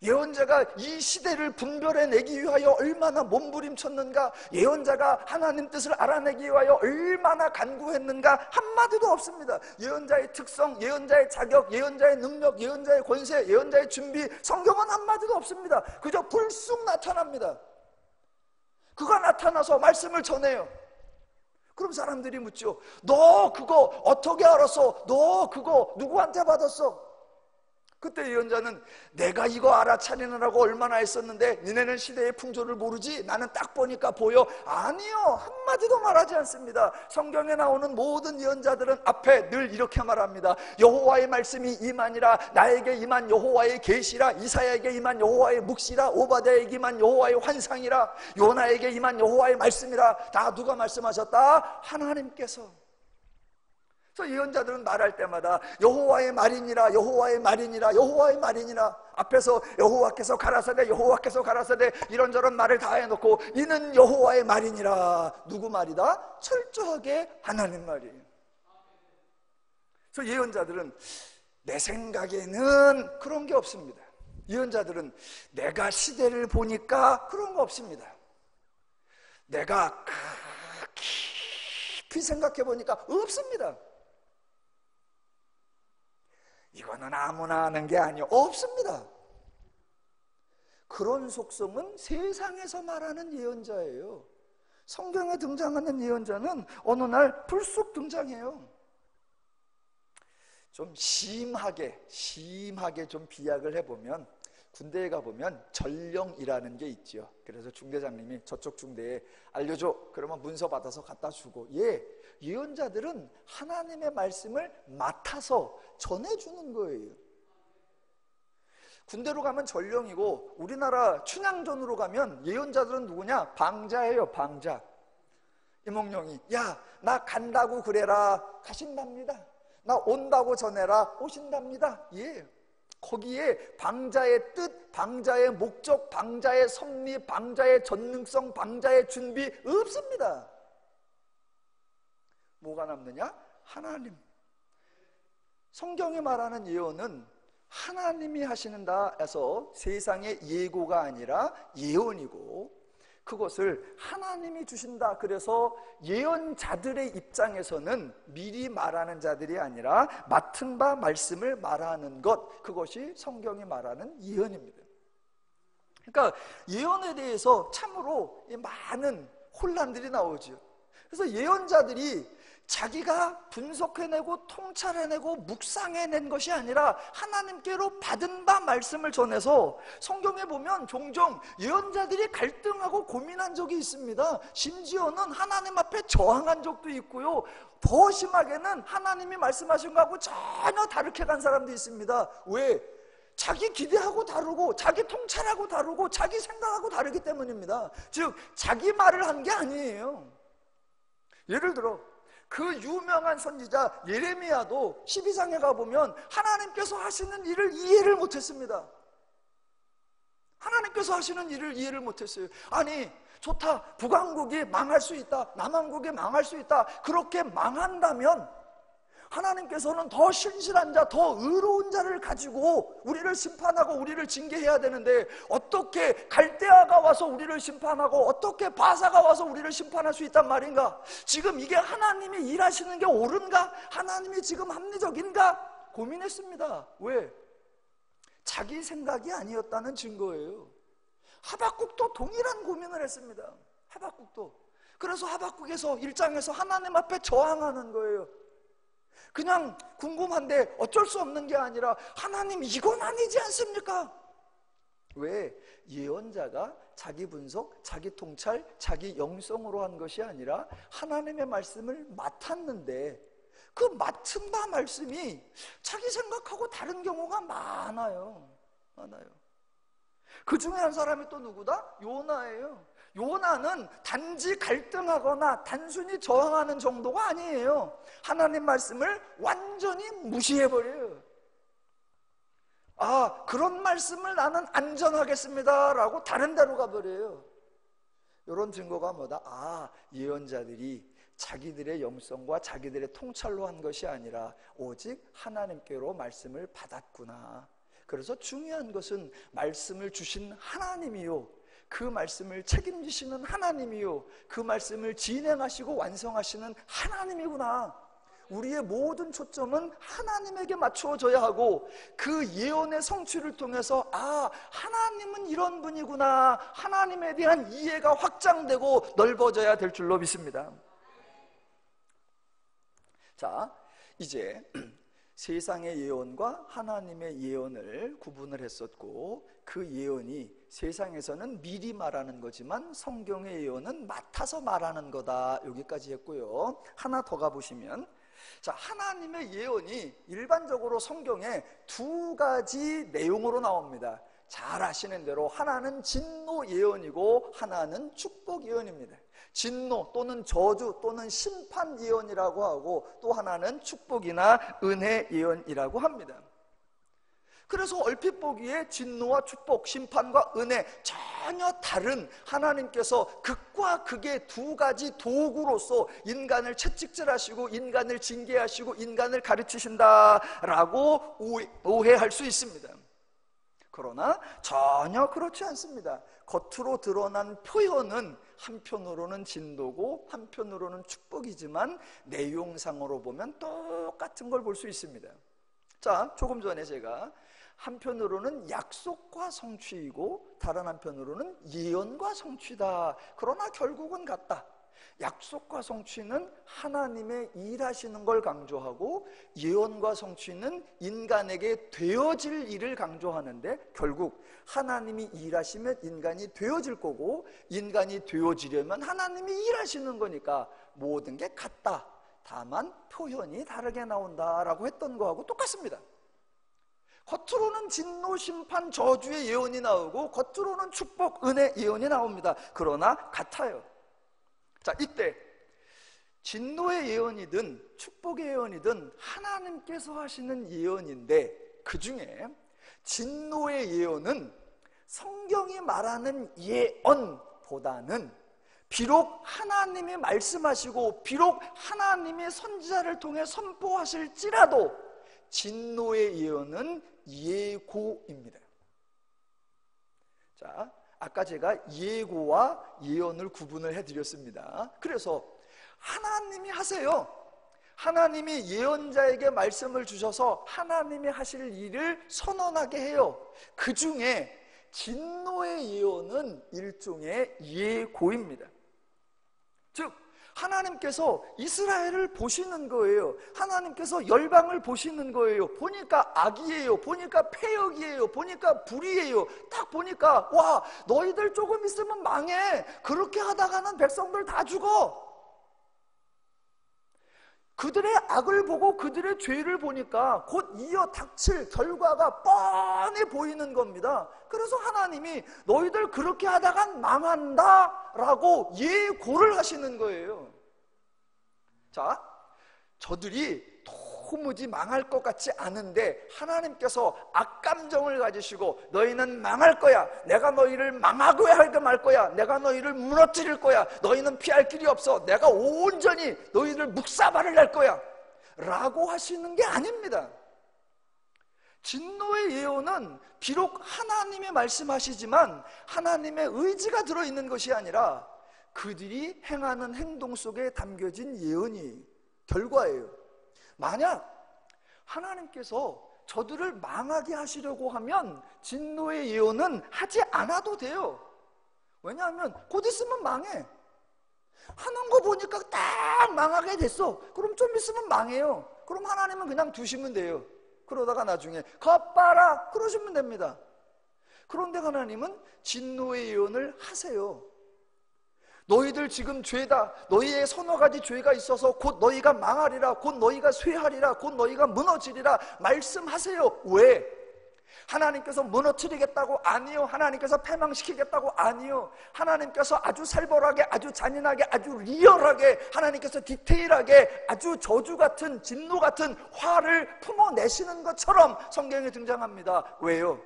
예언자가 이 시대를 분별해내기 위하여 얼마나 몸부림쳤는가, 예언자가 하나님 뜻을 알아내기 위하여 얼마나 간구했는가, 한마디도 없습니다. 예언자의 특성, 예언자의 자격, 예언자의 능력, 예언자의 권세, 예언자의 준비, 성경은 한마디도 없습니다. 그저 불쑥 나타납니다. 그가 나타나서 말씀을 전해요. 그럼 사람들이 묻죠. 너 그거 어떻게 알았어? 너 그거 누구한테 받았어? 그때 예언자는 내가 이거 알아차리느라고 얼마나 했었는데 니네는 시대의 풍조를 모르지? 나는 딱 보니까 보여. 아니요, 한마디도 말하지 않습니다. 성경에 나오는 모든 예언자들은 앞에 늘 이렇게 말합니다. 여호와의 말씀이 임하니라. 나에게 임한 여호와의 계시라. 이사야에게 임한 여호와의 묵시라. 오바댜에게 임한 여호와의 환상이라. 요나에게 임한 여호와의 말씀이라. 다 누가 말씀하셨다? 하나님께서. 그래서 예언자들은 말할 때마다 여호와의 말이니라, 여호와의 말이니라, 여호와의 말이니라. 앞에서 여호와께서 가라사대, 여호와께서 가라사대 이런저런 말을 다 해놓고 이는 여호와의 말이니라. 누구 말이다? 철저하게 하나님 말이에요. 그래서 예언자들은 내 생각에는 그런 게 없습니다. 예언자들은 내가 시대를 보니까 그런 거 없습니다. 내가 깊이 생각해 보니까 없습니다. 이거는 아무나 하는 게 아니요, 없습니다. 그런 속성은 세상에서 말하는 예언자예요. 성경에 등장하는 예언자는 어느 날 불쑥 등장해요. 좀 심하게 좀 비약을 해보면 군대에 가보면 전령이라는 게 있지요. 그래서 중대장님이 저쪽 중대에 알려줘. 그러면 문서 받아서 갖다 주고, 예언자들은 하나님의 말씀을 맡아서 전해주는 거예요. 군대로 가면 전령이고, 우리나라 춘향전으로 가면 예언자들은 누구냐? 방자예요. 방자. 이몽룡이 나 간다고 그래라. 가신답니다. 나 온다고 전해라. 오신답니다. 거기에 방자의 뜻, 방자의 목적, 방자의 섭리, 방자의 전능성, 방자의 준비 없습니다. 뭐가 남느냐? 하나님. 성경이 말하는 예언은 하나님이 하시는다 해서 세상의 예고가 아니라 예언이고, 그것을 하나님이 주신다. 그래서 예언자들의 입장에서는 미리 말하는 자들이 아니라 맡은 바 말씀을 말하는 것, 그것이 성경이 말하는 예언입니다. 그러니까 예언에 대해서 참으로 많은 혼란들이 나오죠. 그래서 예언자들이 자기가 분석해내고 통찰해내고 묵상해낸 것이 아니라 하나님께로 받은 바 말씀을 전해서, 성경에 보면 종종 예언자들이 갈등하고 고민한 적이 있습니다. 심지어는 하나님 앞에 저항한 적도 있고요, 더 심하게는 하나님이 말씀하신 거하고 전혀 다르게 간 사람도 있습니다. 왜? 자기 기대하고 다르고 자기 통찰하고 다르고 자기 생각하고 다르기 때문입니다. 즉 자기 말을 한 게 아니에요. 예를 들어 그 유명한 선지자 예레미야도 12장에 가보면 하나님께서 하시는 일을 이해를 못했습니다. 하나님께서 하시는 일을 이해를 못했어요. 아니 좋다, 북왕국이 망할 수 있다, 남왕국이 망할 수 있다. 그렇게 망한다면 하나님께서는 더 신실한 자, 더 의로운 자를 가지고 우리를 심판하고 우리를 징계해야 되는데, 어떻게 갈대아가 와서 우리를 심판하고 어떻게 바사가 와서 우리를 심판할 수 있단 말인가? 지금 이게 하나님이 일하시는 게 옳은가? 하나님이 지금 합리적인가? 고민했습니다. 왜? 자기 생각이 아니었다는 증거예요. 하박국도 동일한 고민을 했습니다. 하박국도. 그래서 하박국에서 1장에서 하나님 앞에 저항하는 거예요. 그냥 궁금한데 어쩔 수 없는 게 아니라, 하나님 이건 아니지 않습니까? 왜? 예언자가 자기 분석, 자기 통찰, 자기 영성으로 한 것이 아니라 하나님의 말씀을 맡았는데, 그 맡은 바 말씀이 자기 생각하고 다른 경우가 많아요. 그 중에 한 사람이 또 누구다? 요나예요. 요나는 단지 갈등하거나 단순히 저항하는 정도가 아니에요. 하나님 말씀을 완전히 무시해버려요. 그런 말씀을 나는 안전하겠습니다 라고 다른 데로 가버려요. 이런 증거가 뭐다? 예언자들이 자기들의 영성과 자기들의 통찰로 한 것이 아니라 오직 하나님께로 말씀을 받았구나. 그래서 중요한 것은 말씀을 주신 하나님이요, 그 말씀을 책임지시는 하나님이요, 그 말씀을 진행하시고 완성하시는 하나님이구나. 우리의 모든 초점은 하나님에게 맞추어져야 하고, 그 예언의 성취를 통해서 하나님은 이런 분이구나, 하나님에 대한 이해가 확장되고 넓어져야 될 줄로 믿습니다. 자, 이제 세상의 예언과 하나님의 예언을 구분을 했었고, 그 예언이 세상에서는 미리 말하는 거지만 성경의 예언은 맡아서 말하는 거다, 여기까지 했고요. 하나 더 가보시면, 자, 하나님의 예언이 일반적으로 성경에 두 가지 내용으로 나옵니다. 잘 아시는 대로 하나는 진노 예언이고 하나는 축복 예언입니다. 진노 또는 저주 또는 심판 예언이라고 하고, 또 하나는 축복이나 은혜 예언이라고 합니다. 그래서 얼핏 보기에 진노와 축복, 심판과 은혜 전혀 다른 하나님께서 극과 극의 두 가지 도구로서 인간을 채찍질하시고 인간을 징계하시고 인간을 가르치신다라고 오해할 수 있습니다. 그러나 전혀 그렇지 않습니다. 겉으로 드러난 표현은 한편으로는 진도고 한편으로는 축복이지만 내용상으로 보면 똑같은 걸 볼 수 있습니다. 자, 조금 전에 제가 한편으로는 약속과 성취이고 다른 한편으로는 예언과 성취다. 그러나 결국은 같다. 약속과 성취는 하나님의 일하시는 걸 강조하고 예언과 성취는 인간에게 되어질 일을 강조하는데, 결국 하나님이 일하시면 인간이 되어질 거고, 인간이 되어지려면 하나님이 일하시는 거니까 모든 게 같다. 다만 표현이 다르게 나온다라고 했던 거하고 똑같습니다. 겉으로는 진노, 심판, 저주의 예언이 나오고 겉으로는 축복, 은혜 예언이 나옵니다. 그러나 같아요. 자, 이때 진노의 예언이든 축복의 예언이든 하나님께서 하시는 예언인데, 그 중에 진노의 예언은 성경이 말하는 예언보다는 비록 하나님이 말씀하시고 비록 하나님이 선지자를 통해 선포하실지라도 진노의 예언은 예고입니다. 자, 아까 제가 예고와 예언을 구분을 해드렸습니다. 그래서 하나님이 하세요. 하나님이 예언자에게 말씀을 주셔서 하나님이 하실 일을 선언하게 해요. 그 중에 진노의 예언은 일종의 예고입니다. 즉 하나님께서 이스라엘을 보시는 거예요. 하나님께서 열방을 보시는 거예요. 보니까 악이에요. 보니까 폐역이에요. 보니까 불의예요. 딱 보니까 와, 너희들 조금 있으면 망해. 그렇게 하다가는 백성들 다 죽어. 그들의 악을 보고 그들의 죄를 보니까 곧 이어 닥칠 결과가 뻔히 보이는 겁니다. 그래서 하나님이 너희들 그렇게 하다간 망한다 라고 예고를 하시는 거예요. 자, 저들이 도무지 망할 것 같지 않은데 하나님께서 악감정을 가지시고 너희는 망할 거야, 내가 너희를 망하고 말 거야, 내가 너희를 무너뜨릴 거야, 너희는 피할 길이 없어, 내가 온전히 너희를 묵사발을 낼 거야 라고 하시는 게 아닙니다. 진노의 예언은 비록 하나님이 말씀하시지만 하나님의 의지가 들어있는 것이 아니라 그들이 행하는 행동 속에 담겨진 예언이 결과예요. 만약 하나님께서 저들을 망하게 하시려고 하면 진노의 예언은 하지 않아도 돼요. 왜냐하면 곧 있으면 망해. 하는 거 보니까 딱 망하게 됐어. 그럼 좀 있으면 망해요. 그럼 하나님은 그냥 두시면 돼요. 그러다가 나중에 겉봐라 그러시면 됩니다. 그런데 하나님은 진노의 예언을 하세요. 너희들 지금 죄다, 너희의 서너 가지 죄가 있어서 곧 너희가 망하리라, 곧 너희가 쇠하리라, 곧 너희가 무너지리라 말씀하세요. 왜? 하나님께서 무너뜨리겠다고? 아니요. 하나님께서 패망시키겠다고? 아니요. 하나님께서 아주 살벌하게, 아주 잔인하게, 아주 리얼하게, 하나님께서 디테일하게 아주 저주 같은, 진노 같은 화를 품어내시는 것처럼 성경에 등장합니다. 왜요?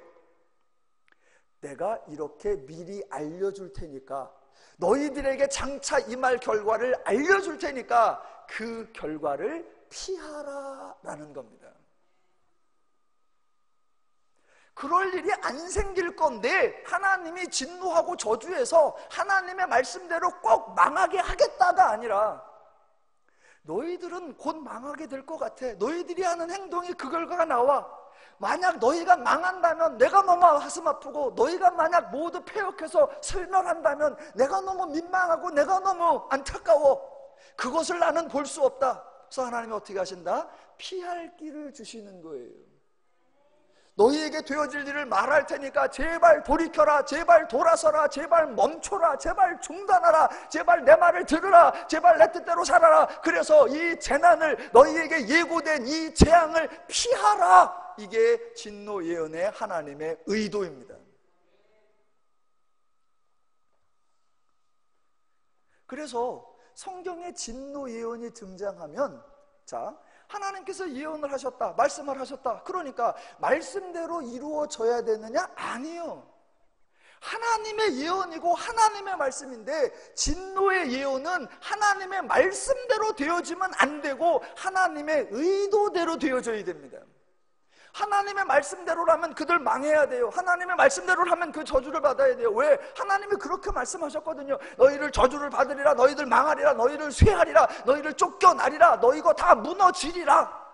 내가 이렇게 미리 알려줄 테니까, 너희들에게 장차 임할 결과를 알려줄 테니까 그 결과를 피하라라는 겁니다. 그럴 일이 안 생길 건데 하나님이 진노하고 저주해서 하나님의 말씀대로 꼭 망하게 하겠다가 아니라, 너희들은 곧 망하게 될 것 같아. 너희들이 하는 행동이 그 결과가 나와. 만약 너희가 망한다면 내가 너무 가슴 아프고, 너희가 만약 모두 폐역해서 설멸한다면 내가 너무 민망하고 내가 너무 안타까워. 그것을 나는 볼 수 없다. 그래서 하나님이 어떻게 하신다? 피할 길을 주시는 거예요. 너희에게 되어질 일을 말할 테니까 제발 돌이켜라, 제발 돌아서라, 제발 멈춰라, 제발 중단하라, 제발 내 말을 들으라, 제발 내 뜻대로 살아라. 그래서 이 재난을, 너희에게 예고된 이 재앙을 피하라. 이게 진노 예언의 하나님의 의도입니다. 그래서 성경에 진노 예언이 등장하면, 자, 하나님께서 예언을 하셨다, 말씀을 하셨다. 그러니까 말씀대로 이루어져야 되느냐? 아니요. 하나님의 예언이고 하나님의 말씀인데, 진노의 예언은 하나님의 말씀대로 되어지면 안 되고 하나님의 의도대로 되어져야 됩니다. 하나님의 말씀대로라면 그들 망해야 돼요. 하나님의 말씀대로라면 그 저주를 받아야 돼요. 왜? 하나님이 그렇게 말씀하셨거든요. 너희를 저주를 받으리라, 너희들 망하리라, 너희를 쇠하리라, 너희를 쫓겨나리라, 너희가 다 무너지리라.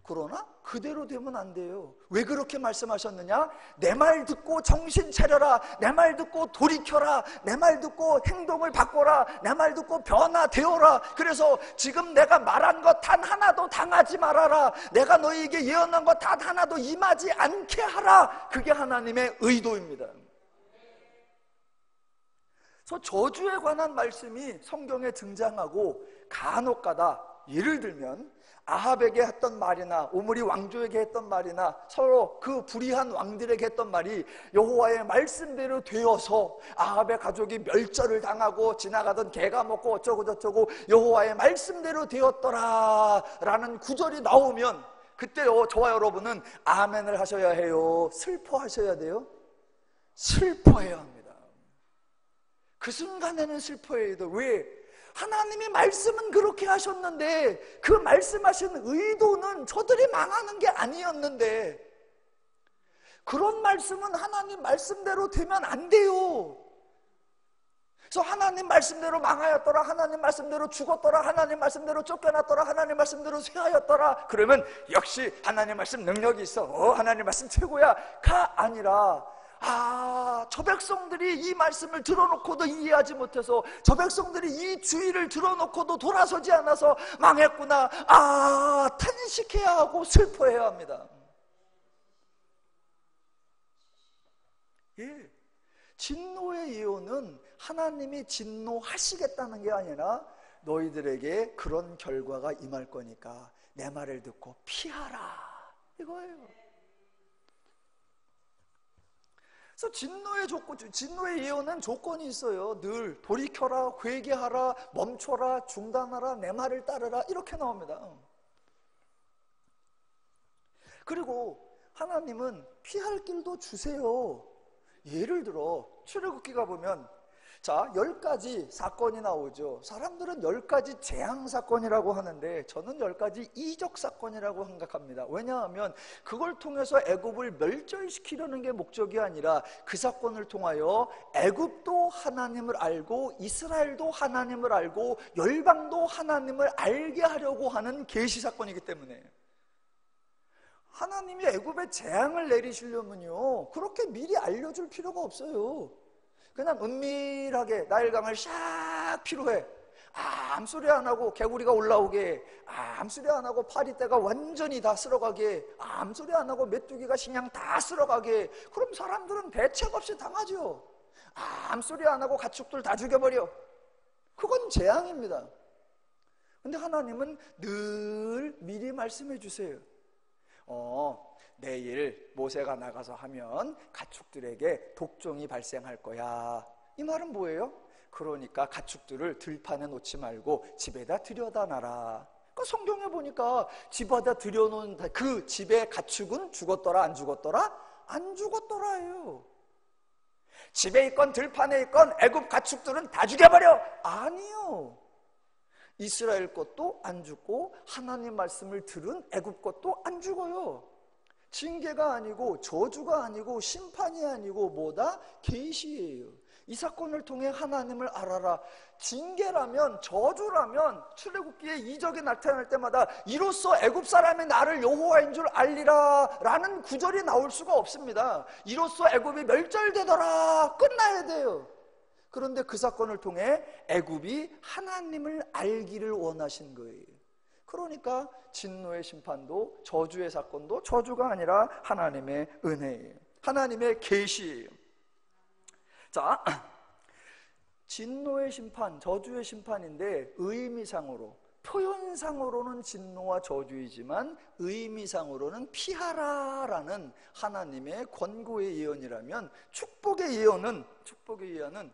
그러나 그대로 되면 안 돼요. 왜 그렇게 말씀하셨느냐? 내 말 듣고 정신 차려라. 내 말 듣고 돌이켜라. 내 말 듣고 행동을 바꿔라. 내 말 듣고 변화되어라. 그래서 지금 내가 말한 것 단 하나도 당하지 말아라. 내가 너희에게 예언한 것 단 하나도 임하지 않게 하라. 그게 하나님의 의도입니다. 그래서 저주에 관한 말씀이 성경에 등장하고 간혹가다, 예를 들면 아합에게 했던 말이나 오므리 왕조에게 했던 말이나 서로 그 불의한 왕들에게 했던 말이 여호와의 말씀대로 되어서 아합의 가족이 멸절을 당하고 지나가던 개가 먹고 어쩌고 저쩌고 여호와의 말씀대로 되었더라 라는 구절이 나오면 그때 저와 여러분은 아멘을 하셔야 해요? 슬퍼하셔야 돼요? 슬퍼해야 합니다. 그 순간에는 슬퍼해야 돼요. 왜? 하나님이 말씀은 그렇게 하셨는데 그 말씀하신 의도는 저들이 망하는 게 아니었는데, 그런 말씀은 하나님 말씀대로 되면 안 돼요. 그래서 하나님 말씀대로 망하였더라, 하나님 말씀대로 죽었더라, 하나님 말씀대로 쫓겨났더라, 하나님 말씀대로 쇠하였더라, 그러면 역시 하나님 말씀 능력이 있어, 하나님 말씀 최고야가 아니라, 저 백성들이 이 말씀을 들어놓고도 이해하지 못해서, 저 백성들이 이 주의를 들어놓고도 돌아서지 않아서 망했구나, 탄식해야 하고 슬퍼해야 합니다. 예, 진노의 예언은 하나님이 진노하시겠다는 게 아니라 너희들에게 그런 결과가 임할 거니까 내 말을 듣고 피하라, 이거예요. 그래서 진노의 예언은 조건이 있어요. 늘 돌이켜라, 회개하라, 멈춰라, 중단하라, 내 말을 따르라, 이렇게 나옵니다. 그리고 하나님은 피할 길도 주세요. 예를 들어 출애굽기가 보면 10가지 사건이 나오죠. 사람들은 10가지 재앙 사건이라고 하는데 저는 10가지 이적 사건이라고 생각합니다. 왜냐하면 그걸 통해서 애굽을 멸절시키려는 게 목적이 아니라 그 사건을 통하여 애굽도 하나님을 알고 이스라엘도 하나님을 알고 열방도 하나님을 알게 하려고 하는 계시 사건이기 때문에, 하나님이 애굽에 재앙을 내리시려면요 그렇게 미리 알려줄 필요가 없어요. 그냥 은밀하게 나일강을 샥 피로해, 암소리 안 하고 개구리가 올라오게, 암소리 안 하고 파리떼가 완전히 다 쓸어가게, 암소리 안 하고 메뚜기가 식량 다 쓸어가게, 그럼 사람들은 대책 없이 당하죠. 암소리 안 하고 가축들 다 죽여버려, 그건 재앙입니다. 근데 하나님은 늘 미리 말씀해 주세요. 내일 모세가 나가서 하면 가축들에게 독종이 발생할 거야. 이 말은 뭐예요? 그러니까 가축들을 들판에 놓지 말고 집에다 들여다 놔라. 그러니까 성경에 보니까 집에다 들여놓은 그 집의 가축은 죽었더라, 안 죽었더라? 안 죽었더라예요. 집에 있건 들판에 있건 애굽 가축들은 다 죽여버려. 아니요. 이스라엘 것도 안 죽고 하나님 말씀을 들은 애굽 것도 안 죽어요. 징계가 아니고 저주가 아니고 심판이 아니고 뭐다? 계시예요. 이 사건을 통해 하나님을 알아라. 징계라면, 저주라면 출애굽기에 이적이 나타날 때마다 이로써 애굽 사람이 나를 여호와인 줄 알리라 라는 구절이 나올 수가 없습니다. 이로써 애굽이 멸절되더라, 끝나야 돼요. 그런데 그 사건을 통해 애굽이 하나님을 알기를 원하신 거예요. 그러니까 진노의 심판도 저주의 사건도 저주가 아니라 하나님의 은혜예요. 하나님의 계시예요. 자, 진노의 심판, 저주의 심판인데 의미상으로, 표현상으로는 진노와 저주이지만 의미상으로는 피하라라는 하나님의 권고의 예언이라면 축복의 예언은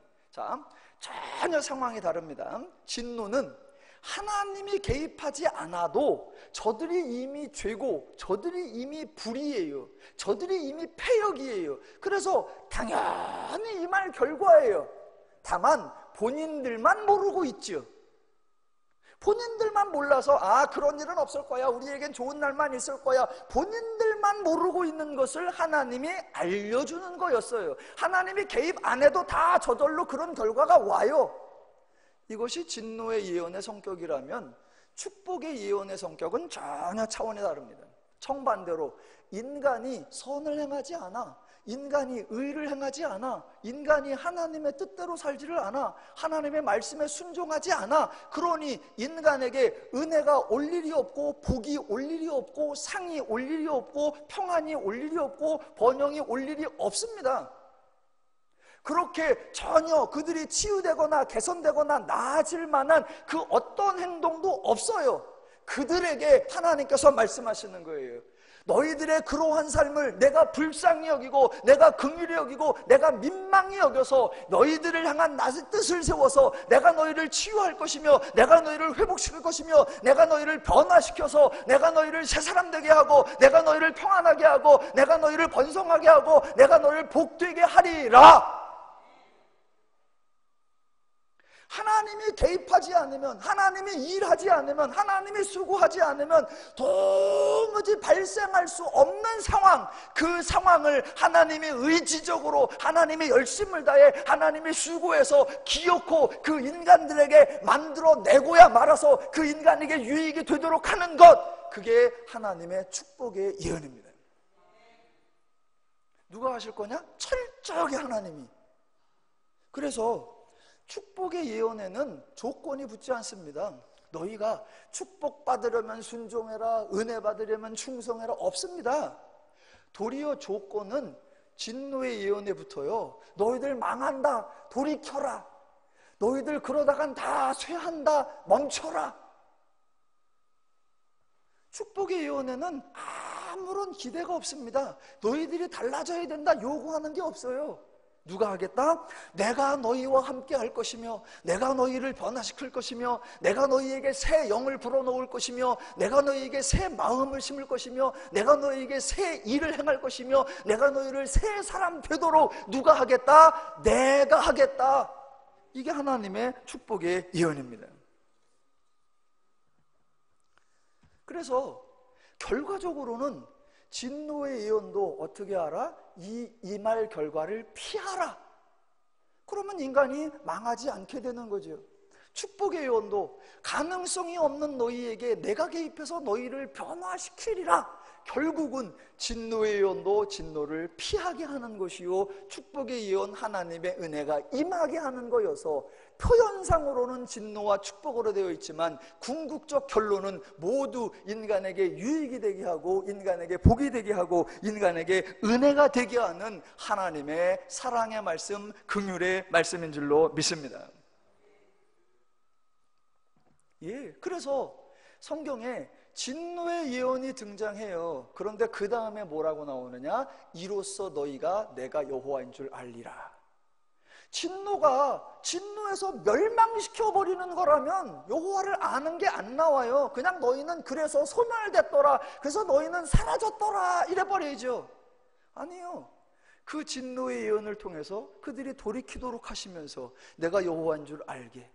전혀 상황이 다릅니다. 진노는 하나님이 개입하지 않아도 저들이 이미 죄고, 저들이 이미 불의예요. 저들이 이미 패역이에요. 그래서 당연히 임할 결과예요. 다만 본인들만 모르고 있죠. 본인들만 몰라서 그런 일은 없을 거야, 우리에겐 좋은 날만 있을 거야, 본인들만 모르고 있는 것을 하나님이 알려주는 거였어요. 하나님이 개입 안 해도 다 저절로 그런 결과가 와요. 이것이 진노의 예언의 성격이라면 축복의 예언의 성격은 전혀 차원이 다릅니다. 정반대로 인간이 선을 행하지 않아, 인간이 의를 행하지 않아, 인간이 하나님의 뜻대로 살지를 않아, 하나님의 말씀에 순종하지 않아. 그러니 인간에게 은혜가 올 일이 없고, 복이 올 일이 없고, 상이 올 일이 없고, 평안이 올 일이 없고, 번영이 올 일이 없습니다. 그렇게 전혀 그들이 치유되거나 개선되거나 나아질 만한 그 어떤 행동도 없어요. 그들에게 하나님께서 말씀하시는 거예요. 너희들의 그러한 삶을 내가 불쌍히 여기고, 내가 긍휼히 여기고, 내가 민망히 여겨서 너희들을 향한 나의 뜻을 세워서 내가 너희를 치유할 것이며, 내가 너희를 회복시킬 것이며, 내가 너희를 변화시켜서 내가 너희를 새 사람 되게 하고, 내가 너희를 평안하게 하고, 내가 너희를 번성하게 하고, 내가 너희를 복되게 하리라. 하나님이 개입하지 않으면, 하나님이 일하지 않으면, 하나님이 수고하지 않으면 도무지 발생할 수 없는 상황, 그 상황을 하나님이 의지적으로, 하나님의 열심을 다해, 하나님이 수고해서 기어코 그 인간들에게 만들어내고야 말아서 그 인간에게 유익이 되도록 하는 것, 그게 하나님의 축복의 예언입니다. 누가 하실 거냐? 철저하게 하나님이. 그래서 축복의 예언에는 조건이 붙지 않습니다. 너희가 축복받으려면 순종해라, 은혜 받으려면 충성해라, 없습니다. 도리어 조건은 진노의 예언에 붙어요. 너희들 망한다, 돌이켜라. 너희들 그러다간 다 쇠한다, 멈춰라. 축복의 예언에는 아무런 기대가 없습니다. 너희들이 달라져야 된다 요구하는 게 없어요. 누가 하겠다? 내가 너희와 함께 할 것이며, 내가 너희를 변화시킬 것이며, 내가 너희에게 새 영을 불어넣을 것이며, 내가 너희에게 새 마음을 심을 것이며, 내가 너희에게 새 일을 행할 것이며, 내가 너희를 새 사람 되도록 누가 하겠다? 내가 하겠다. 이게 하나님의 축복의 예언입니다. 그래서 결과적으로는 진노의 예언도 어떻게 알아? 이 말 결과를 피하라. 그러면 인간이 망하지 않게 되는 거죠. 축복의 예언도 가능성이 없는 너희에게 내가 개입해서 너희를 변화시키리라. 결국은 진노의 예언도 진노를 피하게 하는 것이요, 축복의 예언 하나님의 은혜가 임하게 하는 거여서 표현상으로는 진노와 축복으로 되어 있지만 궁극적 결론은 모두 인간에게 유익이 되게 하고, 인간에게 복이 되게 하고, 인간에게 은혜가 되게 하는 하나님의 사랑의 말씀, 긍휼의 말씀인 줄로 믿습니다. 예, 그래서 성경에 진노의 예언이 등장해요. 그런데 그 다음에 뭐라고 나오느냐? 이로써 너희가 내가 여호와인 줄 알리라. 진노에서 멸망시켜버리는 거라면 여호와를 아는 게 안 나와요. 그냥 너희는 그래서 소멸됐더라, 그래서 너희는 사라졌더라 이래버리죠. 아니요. 그 진노의 예언을 통해서 그들이 돌이키도록 하시면서 내가 여호와인 줄 알게,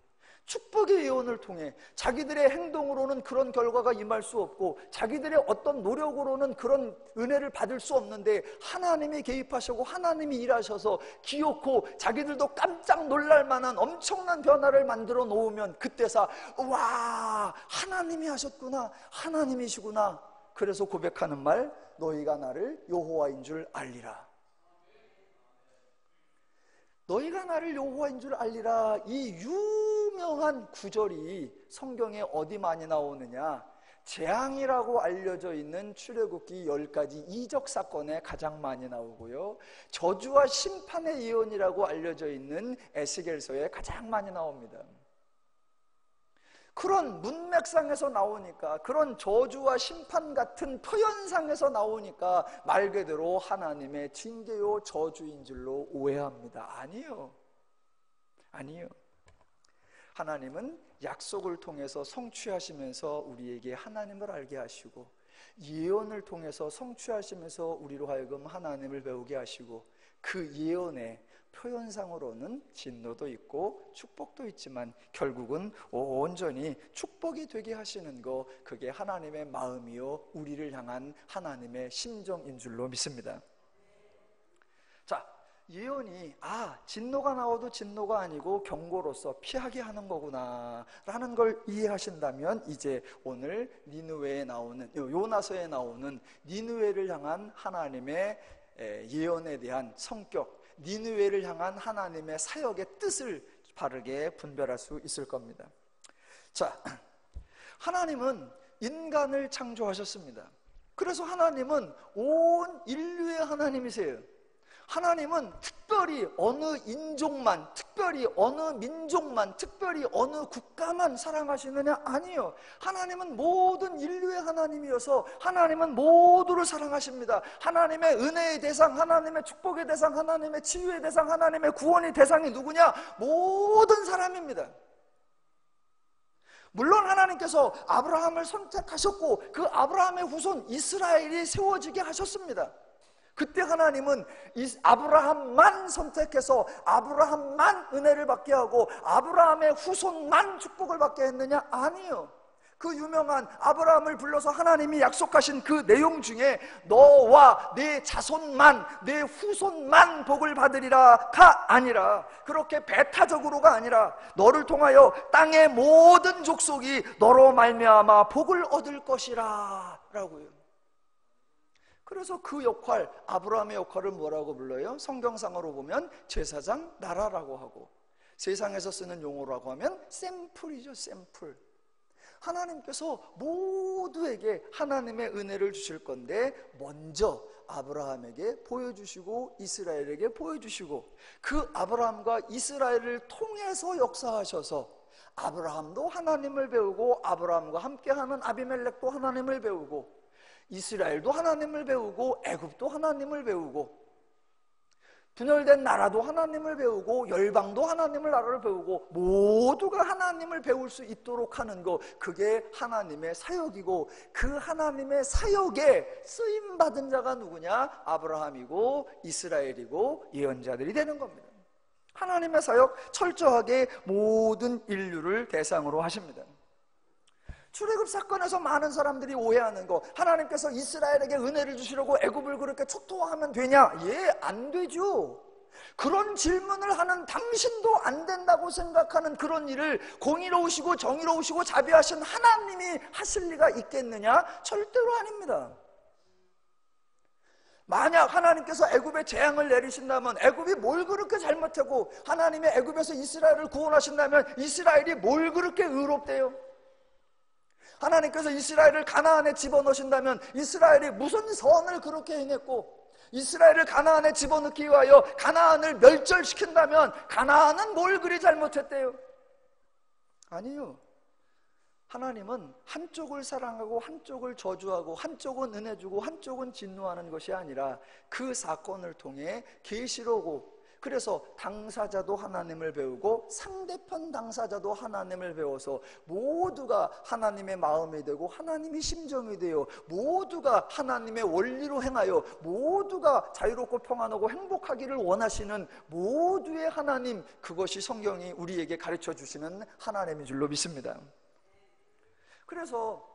축복의 예언을 통해 자기들의 행동으로는 그런 결과가 임할 수 없고, 자기들의 어떤 노력으로는 그런 은혜를 받을 수 없는데 하나님이 개입하시고 하나님이 일하셔서 기어코 자기들도 깜짝 놀랄 만한 엄청난 변화를 만들어 놓으면 그때서 와, 하나님이 하셨구나, 하나님이시구나. 그래서 고백하는 말, 너희가 나를 여호와인 줄 알리라. 너희가 나를 여호와인 줄 알리라. 이 유명한 구절이 성경에 어디 많이 나오느냐? 재앙이라고 알려져 있는 출애굽기 10가지 이적 사건에 가장 많이 나오고요, 저주와 심판의 예언이라고 알려져 있는 에스겔서에 가장 많이 나옵니다. 그런 문맥상에서 나오니까, 그런 저주와 심판 같은 표현상에서 나오니까 말 그대로 하나님의 징계요 저주인 줄로 오해합니다. 아니요. 하나님은 약속을 통해서 성취하시면서 우리에게 하나님을 알게 하시고, 예언을 통해서 성취하시면서 우리로 하여금 하나님을 배우게 하시고, 그 예언의 표현상으로는 진노도 있고 축복도 있지만 결국은 온전히 축복이 되게 하시는 거, 그게 하나님의 마음이요 우리를 향한 하나님의 심정인 줄로 믿습니다. 자, 예언이 진노가 나와도 진노가 아니고 경고로서 피하게 하는 거구나 라는 걸 이해하신다면, 이제 오늘 니느웨에 나오는, 요나서에 나오는 니느웨를 향한 하나님의 예언에 대한 성격, 니느웨를 향한 하나님의 사역의 뜻을 바르게 분별할 수 있을 겁니다. 자, 하나님은 인간을 창조하셨습니다. 그래서 하나님은 온 인류의 하나님이세요. 하나님은 특별히 어느 인종만, 특별히 어느 민족만, 특별히 어느 국가만 사랑하시느냐? 아니요. 하나님은 모든 인류의 하나님이어서 하나님은 모두를 사랑하십니다. 하나님의 은혜의 대상, 하나님의 축복의 대상, 하나님의 치유의 대상, 하나님의 구원의 대상이 누구냐? 모든 사람입니다. 물론 하나님께서 아브라함을 선택하셨고 그 아브라함의 후손 이스라엘이 세워지게 하셨습니다. 그때 하나님은 아브라함만 선택해서 아브라함만 은혜를 받게 하고 아브라함의 후손만 축복을 받게 했느냐? 아니요. 그 유명한 아브라함을 불러서 하나님이 약속하신 그 내용 중에 너와 네 자손만, 내 후손만 복을 받으리라가 아니라, 그렇게 배타적으로가 아니라 너를 통하여 땅의 모든 족속이 너로 말미암아 복을 얻을 것이라 라고요. 그래서 그 역할, 아브라함의 역할을 뭐라고 불러요? 성경상으로 보면 제사장 나라라고 하고, 세상에서 쓰는 용어라고 하면 샘플이죠. 샘플. 하나님께서 모두에게 하나님의 은혜를 주실 건데 먼저 아브라함에게 보여주시고 이스라엘에게 보여주시고, 그 아브라함과 이스라엘을 통해서 역사하셔서 아브라함도 하나님을 배우고 아브라함과 함께하는 아비멜렉도 하나님을 배우고 이스라엘도 하나님을 배우고 애굽도 하나님을 배우고 분열된 나라도 하나님을 배우고 열방도 하나님을 나라를 배우고 모두가 하나님을 배울 수 있도록 하는 것, 그게 하나님의 사역이고, 그 하나님의 사역에 쓰임받은 자가 누구냐? 아브라함이고 이스라엘이고 예언자들이 되는 겁니다. 하나님의 사역 철저하게 모든 인류를 대상으로 하십니다. 출애굽 사건에서 많은 사람들이 오해하는 거, 하나님께서 이스라엘에게 은혜를 주시려고 애굽을 그렇게 초토화하면 되냐? 예, 안 되죠. 그런 질문을 하는 당신도 안 된다고 생각하는 그런 일을 공의로우시고 정의로우시고 자비하신 하나님이 하실 리가 있겠느냐? 절대로 아닙니다. 만약 하나님께서 애굽에 재앙을 내리신다면 애굽이 뭘 그렇게 잘못하고 하나님이 애굽에서 이스라엘을 구원하신다면 이스라엘이 뭘 그렇게 의롭대요? 하나님께서 이스라엘을 가나안에 집어넣으신다면 이스라엘이 무슨 선을 그렇게 행했고, 이스라엘을 가나안에 집어넣기 위하여 가나안을 멸절시킨다면 가나안은 뭘 그리 잘못했대요? 아니요. 하나님은 한쪽을 사랑하고 한쪽을 저주하고 한쪽은 은혜 주고 한쪽은 진노하는 것이 아니라 그 사건을 통해 계시로고, 그래서 당사자도 하나님을 배우고 상대편 당사자도 하나님을 배워서 모두가 하나님의 마음이 되고 하나님의 심정이 되어 모두가 하나님의 원리로 행하여 모두가 자유롭고 평안하고 행복하기를 원하시는 모두의 하나님, 그것이 성경이 우리에게 가르쳐 주시는 하나님인 줄로 믿습니다. 그래서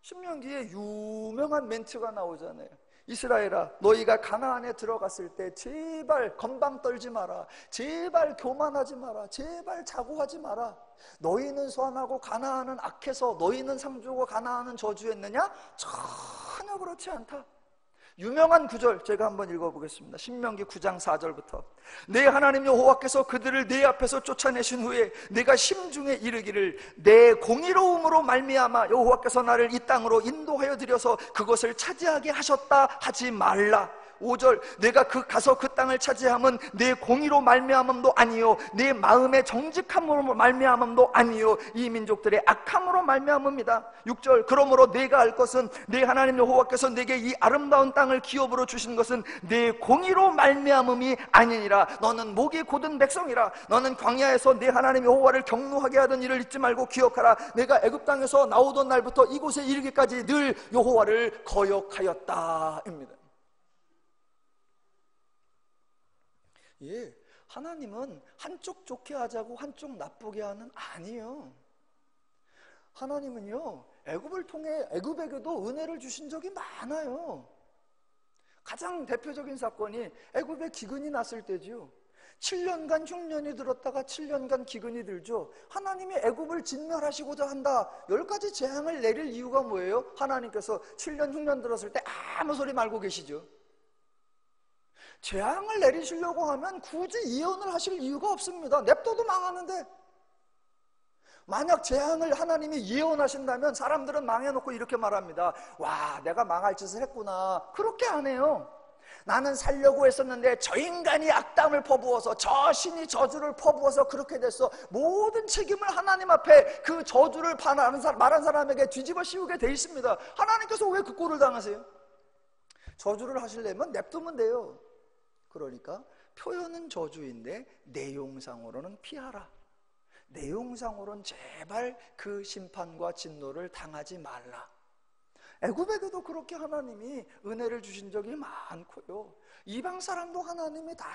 신명기에 유명한 멘트가 나오잖아요. 이스라엘아, 너희가 가나안에 들어갔을 때 제발 건방 떨지 마라, 제발 교만하지 마라, 제발 자고하지 마라. 너희는 선하고 가나안은 악해서 너희는 상주고 가나안은 저주했느냐? 전혀 그렇지 않다. 유명한 구절 제가 한번 읽어보겠습니다. 신명기 9장 4절부터. 내 하나님 여호와께서 그들을 내 앞에서 쫓아내신 후에 내가 심중에 이르기를 내 공의로움으로 말미암아 여호와께서 나를 이 땅으로 인도하여 들여서 그것을 차지하게 하셨다 하지 말라. 5절. 내가 가서 그 땅을 차지함은 내 공의로 말미암음도 아니요 내 마음의 정직함으로 말미암음도 아니요 이 민족들의 악함으로 말미암음이다. 6절. 그러므로 내가 알 것은 내 하나님 여호와께서 내게 이 아름다운 땅을 기업으로 주신 것은 내 공의로 말미암음이 아니니라. 너는 목이 곧은 백성이라. 너는 광야에서 내 하나님 여호와를 경노하게 하던 일을 잊지 말고 기억하라. 내가 애굽 땅에서 나오던 날부터 이곳에 이르기까지 늘 여호와를 거역하였다 입니다. 예, 하나님은 한쪽 좋게 하자고 한쪽 나쁘게 하는 아니에요. 하나님은요 애굽을 통해 애굽에게도 은혜를 주신 적이 많아요. 가장 대표적인 사건이 애굽에 기근이 났을 때지요. 7년간 흉년이 들었다가 7년간 기근이 들죠. 하나님이 애굽을 진멸하시고자 한다. 10가지 재앙을 내릴 이유가 뭐예요? 하나님께서 7년 흉년 들었을 때 아무 소리 말고 계시죠. 재앙을 내리시려고 하면 굳이 예언을 하실 이유가 없습니다. 냅둬도 망하는데. 만약 재앙을 하나님이 예언하신다면 사람들은 망해놓고 이렇게 말합니다. 와, 내가 망할 짓을 했구나. 그렇게 안 해요. 나는 살려고 했었는데 저 인간이 악담을 퍼부어서, 저 신이 저주를 퍼부어서 그렇게 됐어. 모든 책임을 하나님 앞에 그 저주를 말한 사람에게 뒤집어 씌우게 돼 있습니다. 하나님께서 왜 그 꼴을 당하세요? 저주를 하시려면 냅두면 돼요. 그러니까 표현은 저주인데 내용상으로는 피하라. 내용상으로는 제발 그 심판과 진노를 당하지 말라. 애굽에게도 그렇게 하나님이 은혜를 주신 적이 많고요. 이방 사람도 하나님이 다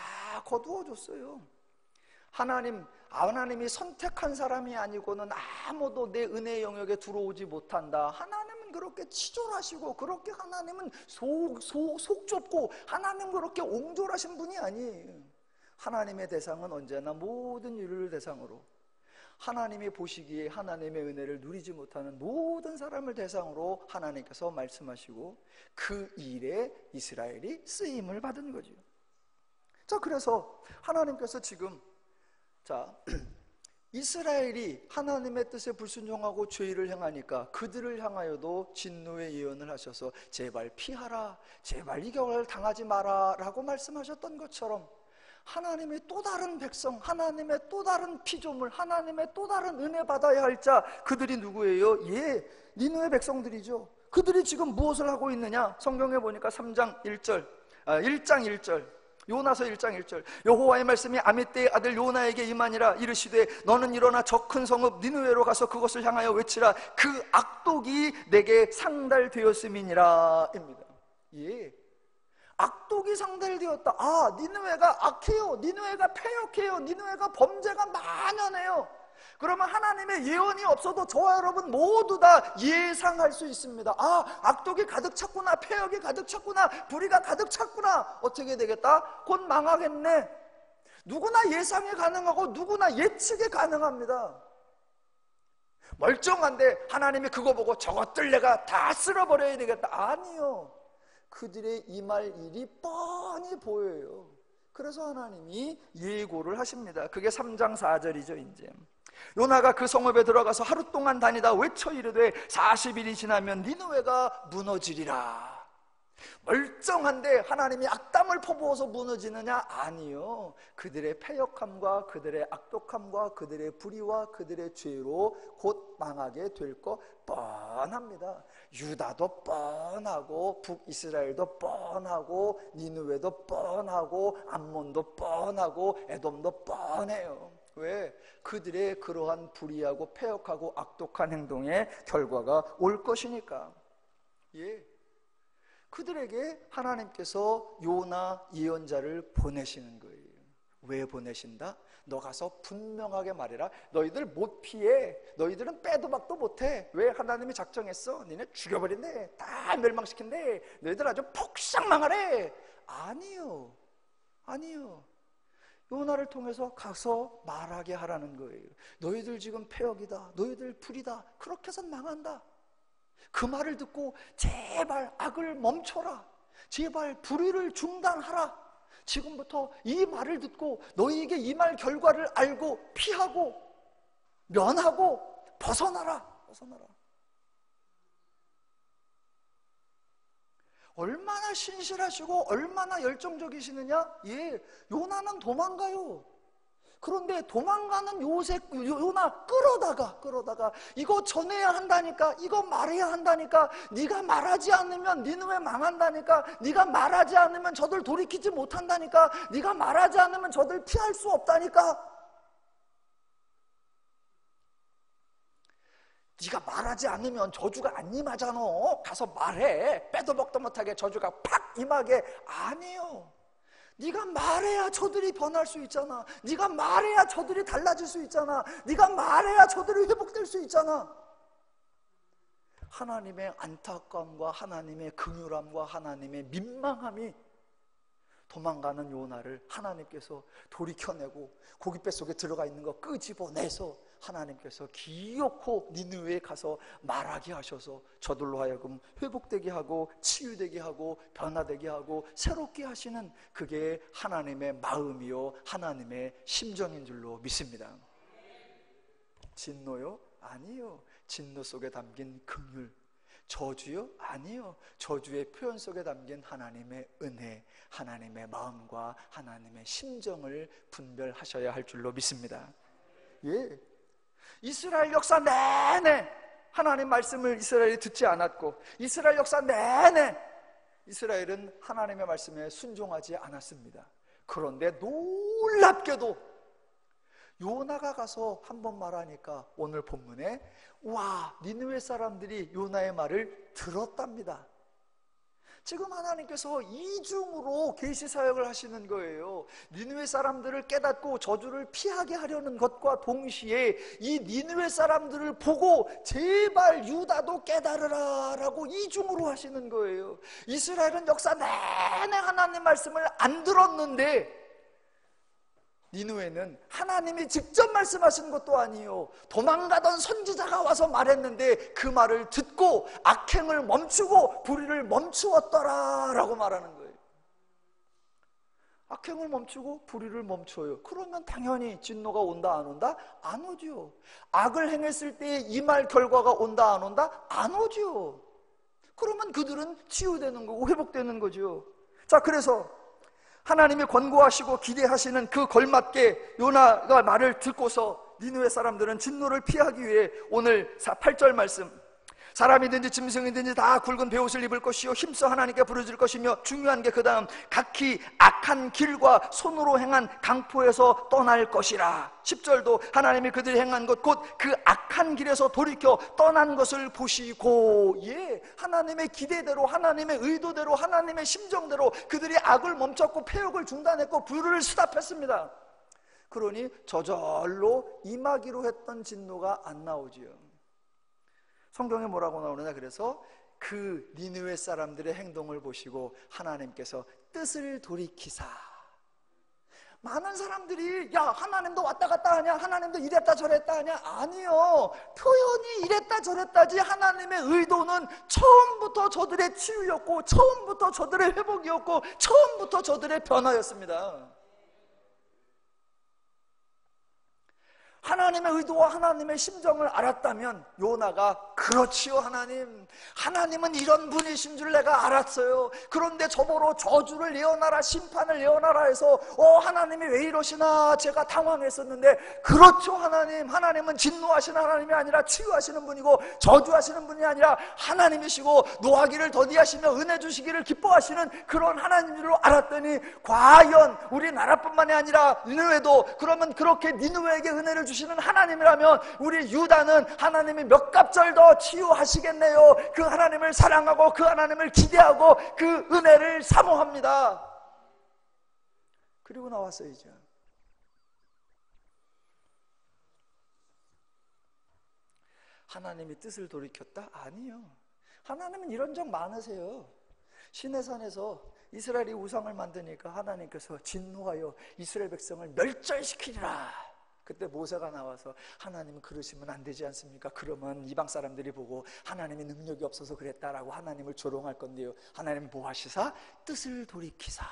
거두어 줬어요. 하나님이 선택한 사람이 아니고는 아무도 내 은혜 영역에 들어오지 못한다. 하나님은 그렇게 치졸하시고, 그렇게 하나님은 속 좁고, 하나님 그렇게 옹졸하신 분이 아니에요. 하나님의 대상은 언제나 모든 인류를 대상으로, 하나님이 보시기에 하나님의 은혜를 누리지 못하는 모든 사람을 대상으로 하나님께서 말씀하시고, 그 일에 이스라엘이 쓰임을 받은 거죠. 자, 그래서 하나님께서 지금 이스라엘이 하나님의 뜻에 불순종하고 죄를 행하니까 그들을 향하여도 진노의 예언을 하셔서 제발 피하라, 제발 이 결을 당하지 마라 라고 말씀하셨던 것처럼, 하나님의 또 다른 백성, 하나님의 또 다른 피조물, 하나님의 또 다른 은혜 받아야 할 자, 그들이 누구예요? 니느웨 백성들이죠. 그들이 지금 무엇을 하고 있느냐? 성경에 보니까 1장 1절, 요나서 1장 1절, 여호와의 말씀이 아미떼의 아들 요나에게 임하니라. 이르시되 너는 일어나 저 큰 성읍 니느웨로 가서 그것을 향하여 외치라. 그 악독이 내게 상달되었음이니라 입니다. 악독이 상달되었다. 니느웨가 악해요. 니느웨가 패역해요. 니느웨가 범죄가 만연해요. 그러면 하나님의 예언이 없어도 저와 여러분 모두 다 예상할 수 있습니다. 악독이 가득 찼구나, 패역이 가득 찼구나, 불의가 가득 찼구나. 어떻게 되겠다? 곧 망하겠네. 누구나 예상이 가능하고 누구나 예측이 가능합니다. 멀쩡한데 하나님이 그거 보고 저것들 내가 다 쓸어버려야 되겠다. 아니요. 그들의 임할 일이 뻔히 보여요. 그래서 하나님이 예고를 하십니다. 그게 3장 4절이죠. 이제 요나가 그 성읍에 들어가서 하루 동안 다니다 외쳐 이르되 40일이 지나면 니느웨가 무너지리라. 멀쩡한데 하나님이 악담을 퍼부어서 무너지느냐? 아니요. 그들의 패역함과 그들의 악독함과 그들의 불의와 그들의 죄로 곧 망하게 될 거 뻔합니다. 유다도 뻔하고 북이스라엘도 뻔하고 니느웨도 뻔하고 암몬도 뻔하고 에돔도 뻔해요. 왜? 그들의 그러한 불의하고 패역하고 악독한 행동의 결과가 올 것이니까. 그들에게 하나님께서 요나 예언자를 보내시는 거예요. 왜 보내신다? 너 가서 분명하게 말해라. 너희들 못 피해. 너희들은 빼도 박도 못해. 왜? 하나님이 작정했어. 니네 죽여버린대. 다 멸망시킨대. 너희들 아주 폭삭 망하래. 아니요. 요나를 통해서 가서 말하게 하라는 거예요. 너희들 지금 패역이다. 너희들 불이다. 그렇게 해서 망한다. 그 말을 듣고 제발 악을 멈춰라. 제발 불의를 중단하라. 지금부터 이 말을 듣고 너희에게 이 말 결과를 알고 피하고 면하고 벗어나라. 얼마나 신실하시고 얼마나 열정적이시느냐? 요나는 도망가요. 그런데 도망가는 요나 끌어다가 이거 전해야 한다니까, 이거 말해야 한다니까, 네가 말하지 않으면 니느웨 망한다니까, 네가 말하지 않으면 저들 돌이키지 못한다니까, 네가 말하지 않으면 저들 피할 수 없다니까. 네가 말하지 않으면 저주가 안 임하잖아. 가서 말해. 빼도 먹도 못하게 저주가 팍 임하게. 아니에요. 네가 말해야 저들이 변할 수 있잖아. 네가 말해야 저들이 달라질 수 있잖아. 네가 말해야 저들이 회복될 수 있잖아. 하나님의 안타까움과 하나님의 긍휼함과 하나님의 민망함이 도망가는 요나를 하나님께서 돌이켜내고 고깃배 속에 들어가 있는 거 끄집어내서 하나님께서 기어코 니느웨에 가서 말하게 하셔서 저들로 하여금 회복되게 하고 치유되게 하고 변화되게 하고 새롭게 하시는, 그게 하나님의 마음이요 하나님의 심정인 줄로 믿습니다. 진노요? 아니요. 진노 속에 담긴 긍휼. 저주요? 아니요. 저주의 표현 속에 담긴 하나님의 은혜, 하나님의 마음과 하나님의 심정을 분별하셔야 할 줄로 믿습니다. 예. 이스라엘 역사 내내 하나님 말씀을 이스라엘이 듣지 않았고, 이스라엘 역사 내내 이스라엘은 하나님의 말씀에 순종하지 않았습니다. 그런데 놀랍게도 요나가 가서 한번 말하니까 오늘 본문에 와, 니느웨 사람들이 요나의 말을 들었답니다. 지금 하나님께서 이중으로 계시 사역을 하시는 거예요. 니느웨 사람들을 깨닫고 저주를 피하게 하려는 것과 동시에 이 니느웨 사람들을 보고 제발 유다도 깨달으라 라고 이중으로 하시는 거예요. 이스라엘은 역사 내내 하나님 말씀을 안 들었는데 니느웨는 하나님이 직접 말씀하신 것도 아니에요. 도망가던 선지자가 와서 말했는데 그 말을 듣고 악행을 멈추고 불의를 멈추었더라 라고 말하는 거예요. 악행을 멈추고 불의를 멈춰요. 그러면 당연히 진노가 온다 안 온다? 안 오죠. 악을 행했을 때 이 말 결과가 온다 안 온다? 안 오죠. 그러면 그들은 치유되는 거고 회복되는 거죠. 자, 그래서 하나님이 권고하시고 기대하시는 그 걸맞게 요나가 말을 듣고서 니느웨 사람들은 진노를 피하기 위해 오늘 8절 말씀, 사람이든지 짐승이든지 다 굵은 베옷을 입을 것이요 힘써 하나님께 부르짖을 것이며, 중요한 게 그 다음, 각기 악한 길과 손으로 행한 강포에서 떠날 것이라. 10절도 하나님이 그들이 행한 것 곧 그 악한 길에서 돌이켜 떠난 것을 보시고, 예, 하나님의 기대대로 하나님의 의도대로 하나님의 심정대로 그들이 악을 멈췄고 폐역을 중단했고 불의를 수답했습니다. 그러니 저절로 임하기로 했던 진노가 안 나오지요. 성경에 뭐라고 나오느냐, 그래서 그 니느웨 사람들의 행동을 보시고 하나님께서 뜻을 돌이키사. 많은 사람들이 야, 하나님도 왔다 갔다 하냐, 하나님도 이랬다 저랬다 하냐? 아니요, 표현이 이랬다 저랬다지 하나님의 의도는 처음부터 저들의 치유였고 처음부터 저들의 회복이었고 처음부터 저들의 변화였습니다. 하나님의 의도와 하나님의 심정을 알았다면 요나가 그렇지요 하나님, 하나님은 이런 분이신 줄 내가 알았어요. 그런데 저보러 저주를 예언하라 심판을 예언하라 해서 하나님이 왜 이러시나 제가 당황했었는데, 그렇죠 하나님, 하나님은 진노하시는 하나님이 아니라 치유하시는 분이고 저주하시는 분이 아니라 하나님이시고 노하기를 더디하시며 은혜 주시기를 기뻐하시는 그런 하나님으로 알았더니, 과연 우리나라뿐만이 아니라 니느웨도 그러면 그렇게 니느웨에게 은혜를 주시는 하나님이라면 우리 유다는 하나님이 몇 갑절 더 치유하시겠네요. 그 하나님을 사랑하고 그 하나님을 기대하고 그 은혜를 사모합니다. 그리고 나왔어야죠. 하나님이 뜻을 돌이켰다? 아니요. 하나님은 이런 적 많으세요. 시내산에서 이스라엘이 우상을 만드니까 하나님께서 진노하여 이스라엘 백성을 멸절시키리라. 그때 모세가 나와서 하나님은 그러시면 안 되지 않습니까? 그러면 이방 사람들이 보고 하나님이 능력이 없어서 그랬다라고 하나님을 조롱할 건데요, 하나님은 뭐 하시사? 뜻을 돌이키사.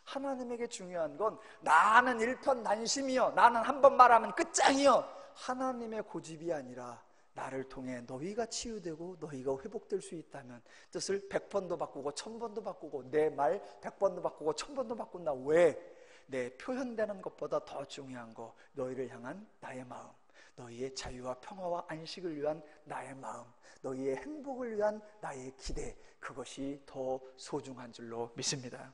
하나님에게 중요한 건 나는 일편단심이요, 나는 한 번 말하면 끝장이요, 하나님의 고집이 아니라 나를 통해 너희가 치유되고 너희가 회복될 수 있다면 뜻을 100번도 바꾸고 1000번도 바꾸고 내 말 100번도 바꾸고 1000번도 바꾼다. 왜? 내 표현되는 것보다 더 중요한 거, 너희를 향한 나의 마음, 너희의 자유와 평화와 안식을 위한 나의 마음, 너희의 행복을 위한 나의 기대, 그것이 더 소중한 줄로 믿습니다.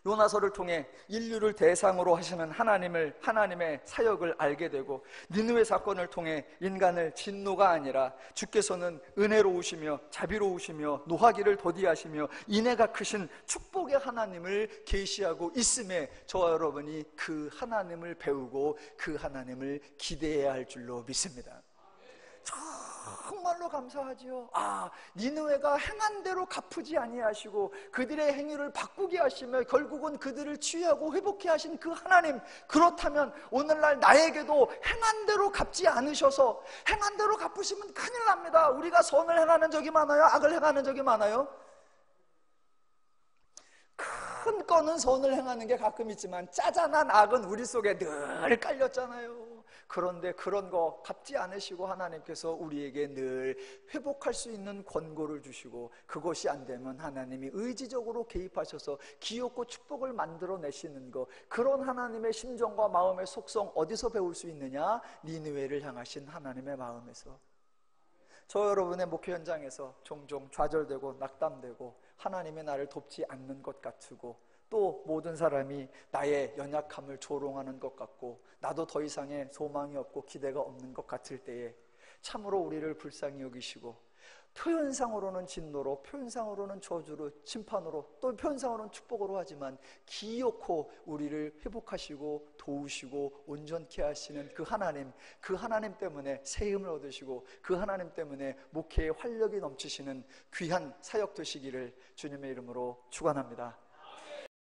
요나서를 통해 인류를 대상으로 하시는 하나님의 사역을 알게 되고, 니느웨 사건을 통해 인간을 진노가 아니라 주께서는 은혜로우시며 자비로우시며 노하기를 더디하시며 인애가 크신 축복의 하나님을 계시하고 있음에 저와 여러분이 그 하나님을 배우고 그 하나님을 기대해야 할 줄로 믿습니다. 정말로 감사하지요. 니느웨가 행한 대로 갚으지 아니하시고 그들의 행위를 바꾸게 하시며 결국은 그들을 치유하고 회복케 하신 그 하나님, 그렇다면 오늘날 나에게도 행한 대로 갚지 않으셔서, 행한 대로 갚으시면 큰일 납니다. 우리가 선을 행하는 적이 많아요? 악을 행하는 적이 많아요? 큰 거는 선을 행하는 게 가끔 있지만 짜잔한 악은 우리 속에 늘 깔렸잖아요. 그런데 그런 거 갚지 않으시고 하나님께서 우리에게 늘 회복할 수 있는 권고를 주시고, 그것이 안 되면 하나님이 의지적으로 개입하셔서 기업고 축복을 만들어내시는 거, 그런 하나님의 심정과 마음의 속성 어디서 배울 수 있느냐? 니느웨를 향하신 하나님의 마음에서. 저 여러분의 목회 현장에서 종종 좌절되고 낙담되고 하나님이 나를 돕지 않는 것 같고, 또 모든 사람이 나의 연약함을 조롱하는 것 같고 나도 더 이상의 소망이 없고 기대가 없는 것 같을 때에 참으로 우리를 불쌍히 여기시고, 표현상으로는 진노로, 표현상으로는 저주로, 심판으로, 또 표현상으로는 축복으로 하지만 기어코 우리를 회복하시고 도우시고 온전케 하시는 그 하나님 때문에 새 힘을 얻으시고 그 하나님 때문에 목회에 활력이 넘치시는 귀한 사역 되시기를 주님의 이름으로 축원합니다.